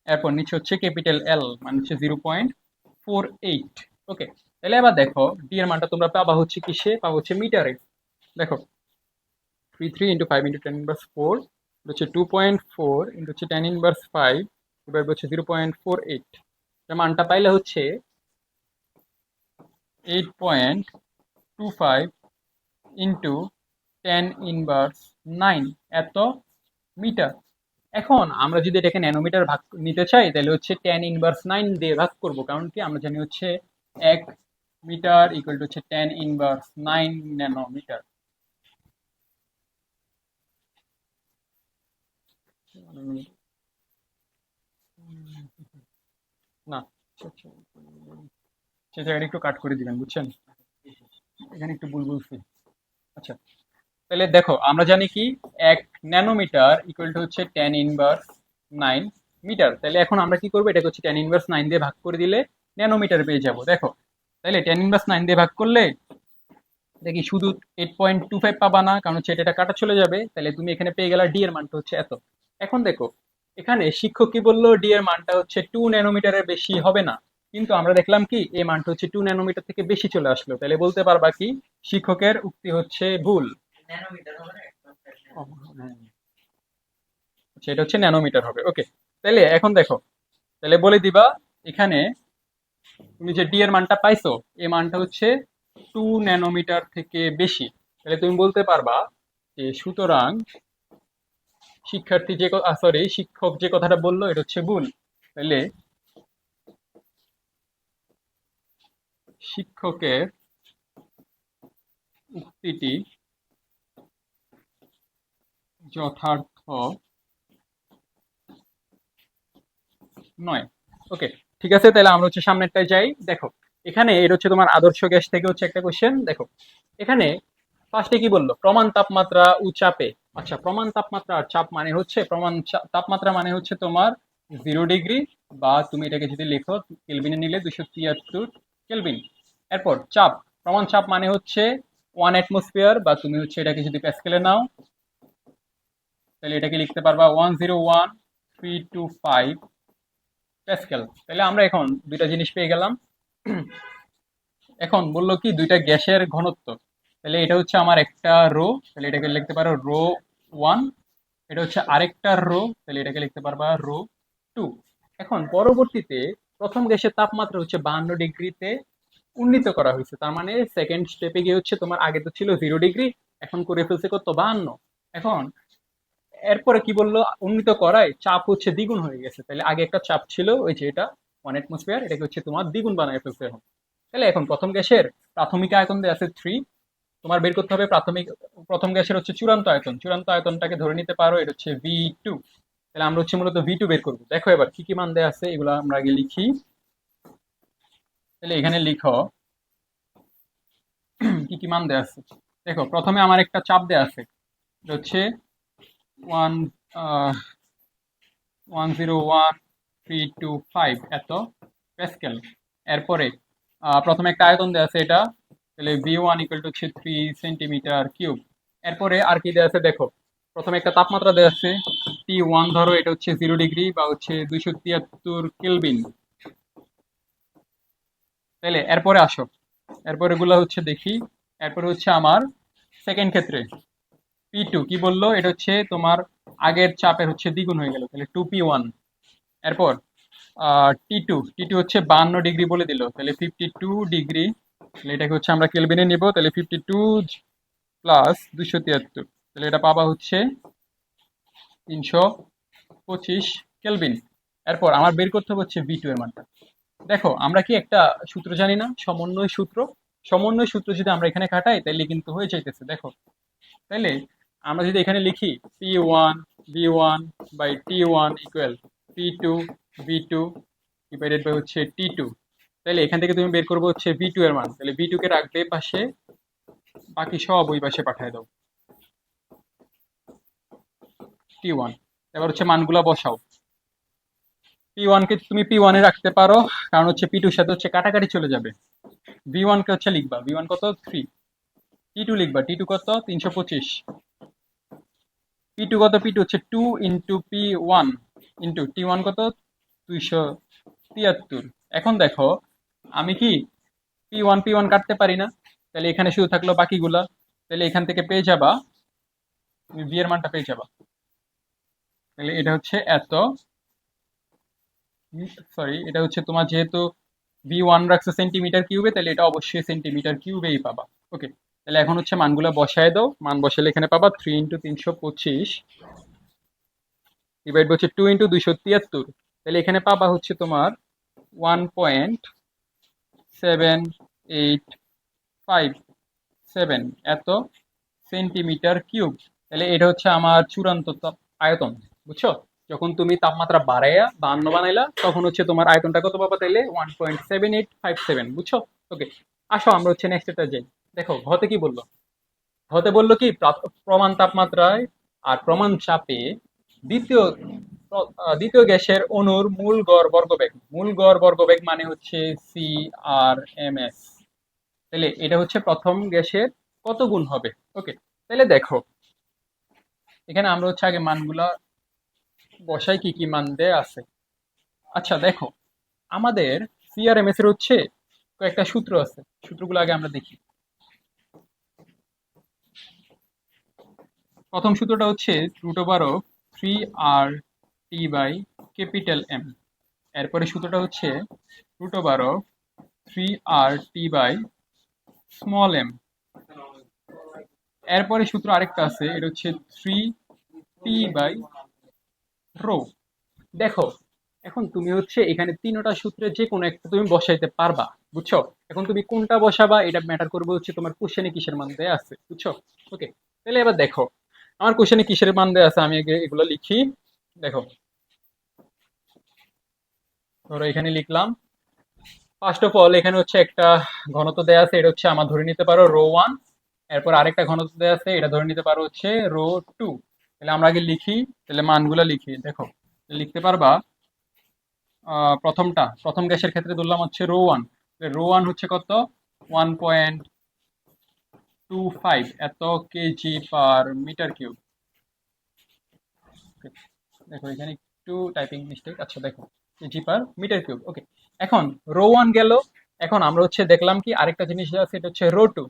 এরপর নিচে হচ্ছে ক্যাপিটাল এল মানে হচ্ছে 0.48। ওকে, তাহলে এবার দেখো ডি এর মানটা তোমরা পাবা হচ্ছে কিসে? পাবা হচ্ছে মিটারে। দেখো 33 × 5 × 10⁻⁴ হচ্ছে 2.4 হচ্ছে 10⁻⁵, এবার হচ্ছে 0.48। মানটা পাইলে হচ্ছে 8.25 ইন্টু 10⁻⁹ এত মিটার। এখন আমরা যদি এটাকে ন্যানোমিটার ভাগ নিতে চাই, তাহলে হচ্ছে 10⁻⁹ দিয়ে ভাগ করব, কারণ কি আমরা জানি হচ্ছে 1 মিটার ইকুয়াল টু হচ্ছে 10⁻⁹ ন্যানোমিটার। না, সে জায়গাটা একটু কাট করে দিবেন, বুঝছেন? এখানে একটু ভুল বলছি। আচ্ছা, তাহলে দেখো আমরা জানি কি 1 ন্যানোমিটার ইকুয়াল টু হচ্ছে 10⁻⁹ মিটার। তাহলে এখন আমরা কি করবো? এটাকে হচ্ছে 10⁻⁹ দিয়ে ভাগ করে দিলে ন্যানোমিটার পেয়ে যাব। দেখো তাহলে 10⁻⁹ দিয়ে ভাগ করলে দেখি শুধু 8.25 পাবা না, কারণ হচ্ছে এটা কাটা চলে যাবে, তাহলে তুমি এখানে পেয়ে গেলা ডি এর মানটা হচ্ছে এত। এখন দেখো এখানে শিক্ষক কি বললো? ডি এর মানটা হচ্ছে 2 ন্যানোমিটারের বেশি হবে না, কিন্তু আমরা দেখলাম কি এই মানটা হচ্ছে 2 ন্যানোমিটার থেকে বেশি চলে আসলো, তাহলে বলতে পারবা কি শিক্ষকের উক্তি হচ্ছে ভুল। ও, হ্যাঁ। আচ্ছা, এটা হচ্ছে ন্যানোমিটার হবে। ওকে, তাহলে এখন দেখো, তাহলে বলে দিবা এখানে তুমি যে ডি এর মানটা পাইছো, এই মানটা হচ্ছে 2 ন্যানোমিটার থেকে বেশি। তাহলে তুমি বলতে পারবা যে সুতরাং শিক্ষার্থী যে সরি শিক্ষক যে কথাটা বললো এটা হচ্ছে ভুল। তাহলে শিক্ষকের উক্তিটি যথার্থ নয়। ওকে, ঠিক আছে, তাহলে আমরা হচ্ছে সামনেরটায় যাই। দেখো এখানে এটা হচ্ছে তোমার আদর্শ গ্যাস থেকে হচ্ছে একটা কোশ্চেন। দেখো এখানে ফার্স্টে কি বললো? প্রমাণ তাপমাত্রা ও চাপে। আচ্ছা, প্রমাণ তাপমাত্রা আর চাপ মানে হচ্ছে, তাপমাত্রা মানে হচ্ছে তোমার 0 ডিগ্রি, বা তুমি এটাকে যদি লেখো কেলভিনে নিলে 273 কেলভিন। এরপর চাপ, প্রমাণ চাপ মানে হচ্ছে 1 অ্যাটমসফিয়ার, বা তুমি হচ্ছে এটাকে যদি প্যাসকেলে নাও তাহলে এটাকে লিখতে পারবা 101,325 প্যাসকেল। তাহলে আমরা এখন দুইটা জিনিস পেয়ে গেলাম। এখন বললো কি দুইটা গ্যাসের ঘনত্ব, তাহলে এটা হচ্ছে আমার একটা রো, তাহলে এটাকে লিখতে পারো ρ1। এটা হচ্ছে আরেকটা রো, তাহলে এটাকে লিখতে পারবা ρ2। এখন পরবর্তীতে প্রথম গ্যাসের তাপমাত্রা হচ্ছে 52 ডিগ্রিতে উন্নীত করা হয়েছে, তার মানে সেকেন্ড স্টেপে গিয়ে হচ্ছে তোমার আগে তো ছিল 0 ডিগ্রি, এখন করে ফেলছে কত? 52। এখন এরপরে কি বললো? উন্নীত করায় চাপ হচ্ছে দ্বিগুণ হয়ে গেছে, তাহলে আগে একটা চাপ ছিল ওই যে এটা 1 অ্যাটমসফিয়ার, এটাকে হচ্ছে তোমার দ্বিগুণ বানায় ফেলছে এখন। তাহলে এখন প্রথম গ্যাসের প্রাথমিক আয়তন দেওয়া আছে 3, তোমার বের করতে হবে প্রথম গ্যাসের হচ্ছে চূড়ান্ত আয়তন। চূড়ান্ত আয়তনটাকে ধরে নিতে পারো এটা হচ্ছে V2। তাহলে আমরা হচ্ছে মূলত V2 বের করবো। দেখো এবার কি কি মান দেওয়া আছে এগুলো আমরা আগে লিখি। তাহলে এখানে লিখো কি কি মান দেওয়া আছে। দেখো প্রথমে আমার একটা চাপ দেওয়া আছে, এটা হচ্ছে 101,325 এত প্যাসকেল। এরপরে প্রথমে একটা আয়তন দেওয়া আছে এটা, তাহলে V1 ইকুয়াল টু হচ্ছে 3 সেন্টিমিটার কিউব। এরপরে আর কি দেওয়া আছে দেখো, প্রথমে একটা তাপমাত্রা দেওয়া আছে T1, ধরো এটা হচ্ছে 0 ডিগ্রি বা হচ্ছে 273 কেলভিন। তাহলে এরপরে আসো, এরপরে গুলো হচ্ছে দেখি। এরপরে হচ্ছে আমার সেকেন্ড ক্ষেত্রে, P2 কি বললো, এটা হচ্ছে তোমার আগের চাপের হচ্ছে দ্বিগুণ হয়ে গেল, তাহলে 2P1। এরপর টি টু হচ্ছে 52 ডিগ্রি বলে দিল, তাহলে 52 ডিগ্রি, তাহলে এটাকে হচ্ছে আমরা কেলভিনে নিব, তাহলে 52 প্লাস 273, তাহলে এটা পাবা হচ্ছে 325 কেলভিন। এরপর আমার বের করতে হবে হচ্ছে V2 এর মানটা। দেখো আমরা কি একটা সূত্র জানি না, সমন্বয় সূত্র। সমন্বয় সূত্র যদি আমরা এখানে খাটাই তাহলে কিন্তু হয়ে যাইতেছে, দেখো। তাইলে আমরা যদি এখানে লিখি P1 V1/T1 P2 V2 divided by হচ্ছে T2, তাহলে এখান থেকে তুমি বের করবো হচ্ছে V2 এর মান, তাহলে V2 কে রাখবে পাশে, বাকি সব ওই পাশে পাঠিয়ে দাও T1। এবার হচ্ছে মানগুলা বসাও। P1 কে তুমি P1 এ রাখতে পারো, কারণ হচ্ছে P2 এর সাথে হচ্ছে কাটাকাটি চলে যাবে। V1 কে হচ্ছে লিখবা, V1 কত 3, T2 লিখবা, T2 কত 325, P2 কত, P2 হচ্ছে 2 ইন্টু P1 ইন্টু T1 কত 273। এখন দেখো আমি কি P1 কাটতে পারি না, তাহলে এখানে শুধু থাকলো বাকিগুলা, তাহলে এখান থেকে পেয়ে যাবা, তুমি V এর মানটা পেয়ে যাবা। তাহলে এটা হচ্ছে এত, সরি এটা হচ্ছে তোমার যেহেতু V1 রাখছে সেন্টিমিটার কিউবে, তাহলে এটা অবশ্যই সেন্টিমিটার কিউবেই পাবা। ওকে, তাহলে এখন হচ্ছে মানগুলো বসায় দাও, মান বসালে এখানে পাবা 3 ইন্টু 325 ডিভাইড হচ্ছে 2 ইন্টু 273, তাহলে এখানে পাবা হচ্ছে তোমার 1.7857 এত সেন্টিমিটার কিউব। তাহলে এটা হচ্ছে আমার চূড়ান্ত আয়তন, বুঝছো। যখন তুমি তাপমাত্রা বাড়াইয়া 52 বানাইলা তখন হচ্ছে তোমার আয়তনটা কত পাবা, তাইলে 1.7857, বুঝছো। ওকে, আসো আমরা হচ্ছে নেক্সট এটা যাই। দেখো ঘতে কি বললো, ঘতে বললো কি প্রমাণ তাপমাত্রায় আর প্রমাণ চাপে দ্বিতীয় দ্বিতীয় গ্যাসের অণুর মূল গড় বর্গবেগ, মূল গড় বর্গবেগ মানে হচ্ছে CRMS। তাহলে এটা হচ্ছে প্রথম গ্যাসের কত গুণ হবে। ওকে, তাহলে দেখো এখানে আমরা হচ্ছে আগে মানগুলা বসাই, কি কি মান দেয়া আছে। আচ্ছা দেখো, আমাদের CRMS এর হচ্ছে কয়েকটা সূত্র আছে, সূত্রগুলো আগে আমরা দেখি। প্রথম সূত্রটা হচ্ছে √3RT/M। এরপরে সূত্রটা হচ্ছে √3RT/m। এরপরে সূত্র আরেকটা আছে, এটা হচ্ছে 3P/ρ। দেখো এখন তুমি হচ্ছে এখানে তিনটা সূত্রের যে কোনো একটা তুমি বসাইতে পারবা, বুঝছো। এখন তুমি কোনটা বসাবা এটা ম্যাটার করবে হচ্ছে তোমার কোশ্চেনে কিসের মান দেয়া আছে, বুঝছো। ওকে, তাহলে এবার দেখো আমার কোশ্চেনে কিসের মান দেয়া আছে, আমি আগে এগুলো লিখি। দেখো ধরো এখানে লিখলাম, ফার্স্ট অফ অল এখানে হচ্ছে একটা ঘনত্ব দেয়া আছে, এটা হচ্ছে আমার ধরে নিতে পারো ρ1। এরপর আরেকটা ঘনত্ব দেয়া আছে, এটা ধরে নিতে পারো হচ্ছে ρ2। তাহলে আমরা আগে লিখি, তাহলে মানগুলা লিখি। দেখো লিখতে পারবা, প্রথম গ্যাসের ক্ষেত্রে ধরলাম হচ্ছে ρ1, ρ1 হচ্ছে কত 1.25 এত কেজি পার মিটার কিউব। দেখো এখানে একটু টাইপিং মিস্টেক, আচ্ছা দেখো কেজি পার মিটার কিউব। ওকে, এখন ρ1 গেল। এখন আমরা হচ্ছে দেখলাম কি আরেকটা জিনিস আছে, এটা হচ্ছে ρ2।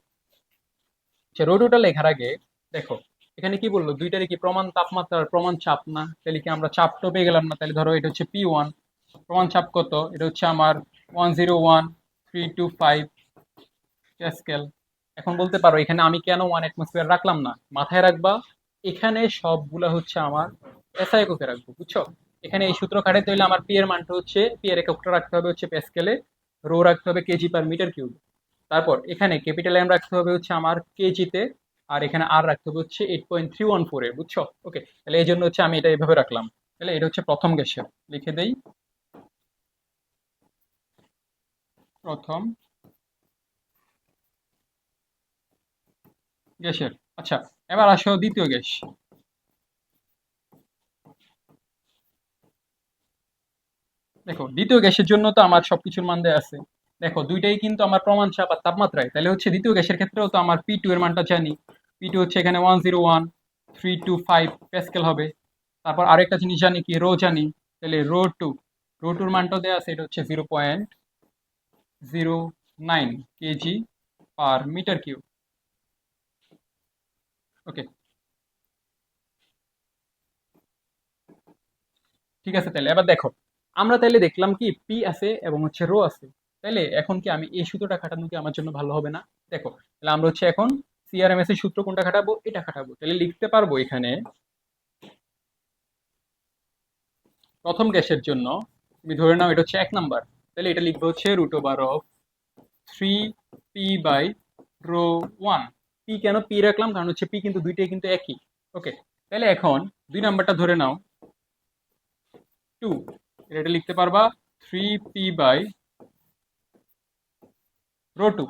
আচ্ছা ρ2টা লেখার আগে দেখো এখানে কি বললো, দুইটারই কি প্রমাণ তাপমাত্রার প্রমাণ চাপ না, তাহলে কি আমরা চাপ তো পেয়ে গেলাম না। তাহলে ধরো এটা হচ্ছে P1, প্রমাণ চাপ কত, এটা হচ্ছে আমার 101,325 প্যাসকেল। এখন বলতে পারো এখানে আমি কেন 1 অ্যাটমসফিয়ার রাখলাম না, মাথায় রাখবা এখানে সবগুলা হচ্ছে আমার এসআই এককে রাখবো, বুঝছো। এখানে এই সূত্র খাটাইতে হলে আমার পি এর মানটা হচ্ছে, পি এর এককটা রাখতে হবে হচ্ছে প্যাসকেলে, রো রাখতে হবে কেজি পার মিটার কিউব। তারপর এখানে ক্যাপিটাল এম রাখতে হবে হচ্ছে আমার কেজিতে, আর এখানে আর রাখতে হবে হচ্ছে 8.314 এ, বুঝছো। ওকে, তাহলে এই জন্য হচ্ছে আমি এটা এইভাবে রাখলাম। তাহলে এটা হচ্ছে প্রথম গ্যাসের, লিখে দেই প্রথম গ্যাসের। আচ্ছা এবার আসো দ্বিতীয় গ্যাস। দেখো দ্বিতীয় গ্যাসের জন্য তো আমার সবকিছুর মান দেয়া আছে। দেখো দুইটাই কিন্তু আমার প্রমাণ চাপ আর তাপমাত্রায়, তাহলে হচ্ছে দ্বিতীয় গ্যাসের ক্ষেত্রেও তো আমার P2 এর মানটা জানি। P2 হচ্ছে এখানে 101,325 প্যাসকেল হবে। তারপর আরেকটা জিনিস জানি কি, রো জানি, তাহলে রো টুর মানটাও দেওয়া আছে, এটা হচ্ছে 0.09 কেজি পার মিটার কিউব। ওকে, ঠিক আছে, তাহলে এবার দেখো, আমরা তাইলে দেখলাম কি পি আছে এবং হচ্ছে রো আছে। তাইলে এখন কি আমি এই সূত্রটা খাটানো কি আমার জন্য ভালো হবে না? দেখো, তাহলে আমরা হচ্ছে এখন সিআরএমএস এর সূত্র কোনটা খাটাবো, এটা খাটাবো। তাহলে লিখতে পারবো এখানে প্রথম গ্যাসের জন্য তুমি ধরে নাও এটা হচ্ছে 1 নাম্বার, তাহলে এটা লিখবো হচ্ছে √অফ 3p/ρ 1। পি কেন পি রাখলাম, কারণ হচ্ছে পি কিন্তু দুইটাই কিন্তু একই। ওকে, তাহলে এখন 2 নাম্বারটা ধরে নাও 2, এটা লিখতে পারবা 3p/ρ2।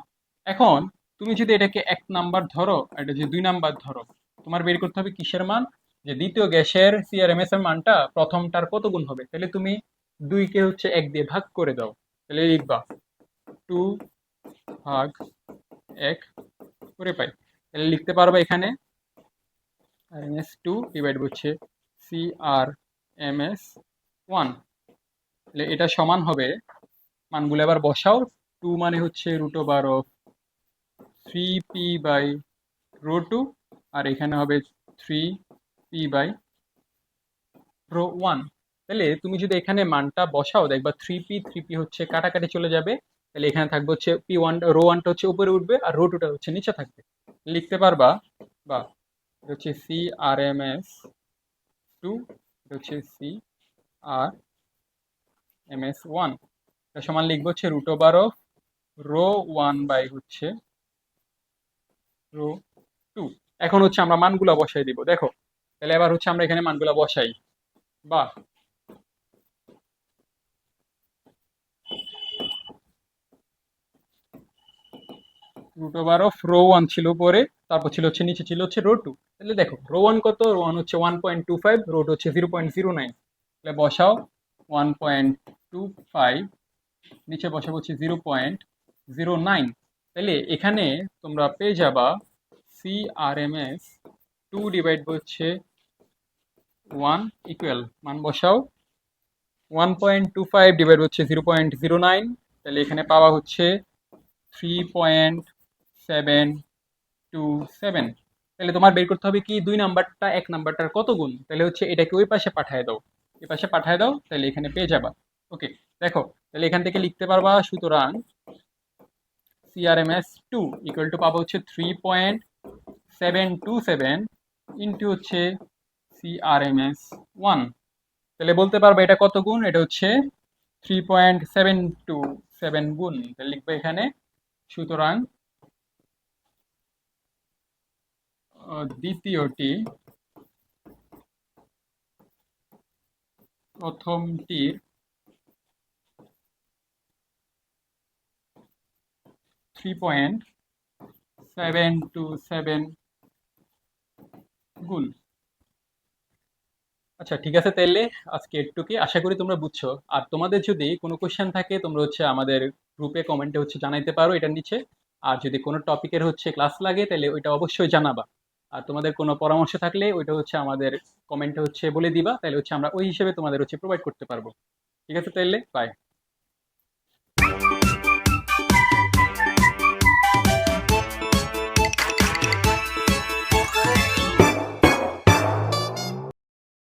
এখন তুমি যদি এটাকে 1 নাম্বার ধরো, এটা যদি 2 নাম্বার ধরো, তোমার বের করতে হবে কিসের মান, যে দ্বিতীয় গ্যাসের সিআরএমএস এর মানটা প্রথমটার কত গুণ হবে। তাহলে তুমি 2 কে হচ্ছে 1 দিয়ে ভাগ করে দাও, তাহলে লিখবা 2/1 করে পাই। তাহলে লিখতে পারবা এখানে RMS2 ডিভাইড হচ্ছে CRMS1। তাহলে এটা সমান হবে, মানগুলো এবার বসাও। 2 মানে হচ্ছে √অফ 3p/ρ2, আর এখানে হবে 3p/ρ1। তাহলে তুমি যদি এখানে মানটা বসাও দেখবা 3p হচ্ছে কাটাকাটি চলে যাবে। তাহলে এখানে থাকবে হচ্ছে p1, ρ1টা হচ্ছে উপরে উঠবে আর ρ2টা হচ্ছে নিচে থাকবে। লিখতে পারবা, বা এটা হচ্ছে CRMS2, এটা হচ্ছে CRMS1, এটা সমান লিখবো হচ্ছে √অফ ρ1 বাই হচ্ছে ρ2। এখন হচ্ছে আমরা মানগুলা বসাই দিব। দেখো, তাহলে এবার হচ্ছে আমরা এখানে মানগুলা বসাই। বা √অফ ρ1 ছিল উপরে, তারপর ছিল হচ্ছে নিচে ছিল হচ্ছে ρ2। তাহলে দেখো ρ1 কত, ρ1 হচ্ছে 1.25, ρ2 হচ্ছে 0.09। তাহলে বসাও 1.25, নিচে বসাবো হচ্ছে 0.09। তাহলে এখানে তোমরা পেয়ে যাবা CRMS2 ডিভাইড হচ্ছে 1 ইকুয়াল, মান বসাও 1.25 ডিভাইড হচ্ছে 0.09। তাহলে এখানে পাওয়া হচ্ছে 3.727। তাহলে তোমার বের করতে হবে কি 2 নাম্বারটা 1 নাম্বারটার কত গুণ। তাহলে হচ্ছে এটাকে ওই পাশে পাঠিয়ে দাও, এই পাশে পাঠিয়ে দাও, তাহলে এখানে পেয়ে যাবা। ওকে, দেখো, তাহলে এখান থেকে লিখতে পারবা, সুতরাং CRMS2 ইকুয়াল টু পাবো হচ্ছে 3.727 ইন্টু হচ্ছে CRMS1। তাহলে বলতে পারবো এটা কত গুণ, এটা হচ্ছে 3.727 গুণ। তাহলে লিখবো এখানে, সুতরাং দ্বিতীয়টি প্রথমটির 3.727 গুণ। আচ্ছা, ঠিক আছে, তাহলে আজকে একটুকি, আশা করি তোমরা বুঝছো। আর তোমাদের যদি কোনো কোশ্চেন থাকে তোমরা হচ্ছে আমাদের গ্রুপে কমেন্টে হচ্ছে জানাইতে পারো এটার নিচে। আর যদি কোনো টপিকের হচ্ছে ক্লাস লাগে তাহলে ওইটা অবশ্যই জানাবা। আর তোমাদের কোনো পরামর্শ থাকলে ওইটা হচ্ছে আমাদের কমেন্টে হচ্ছে বলে দিবা, তাহলে হচ্ছে আমরা ওই হিসেবে তোমাদের হচ্ছে প্রোভাইড করতে পারবো। ঠিক আছে, তাহলে বাই।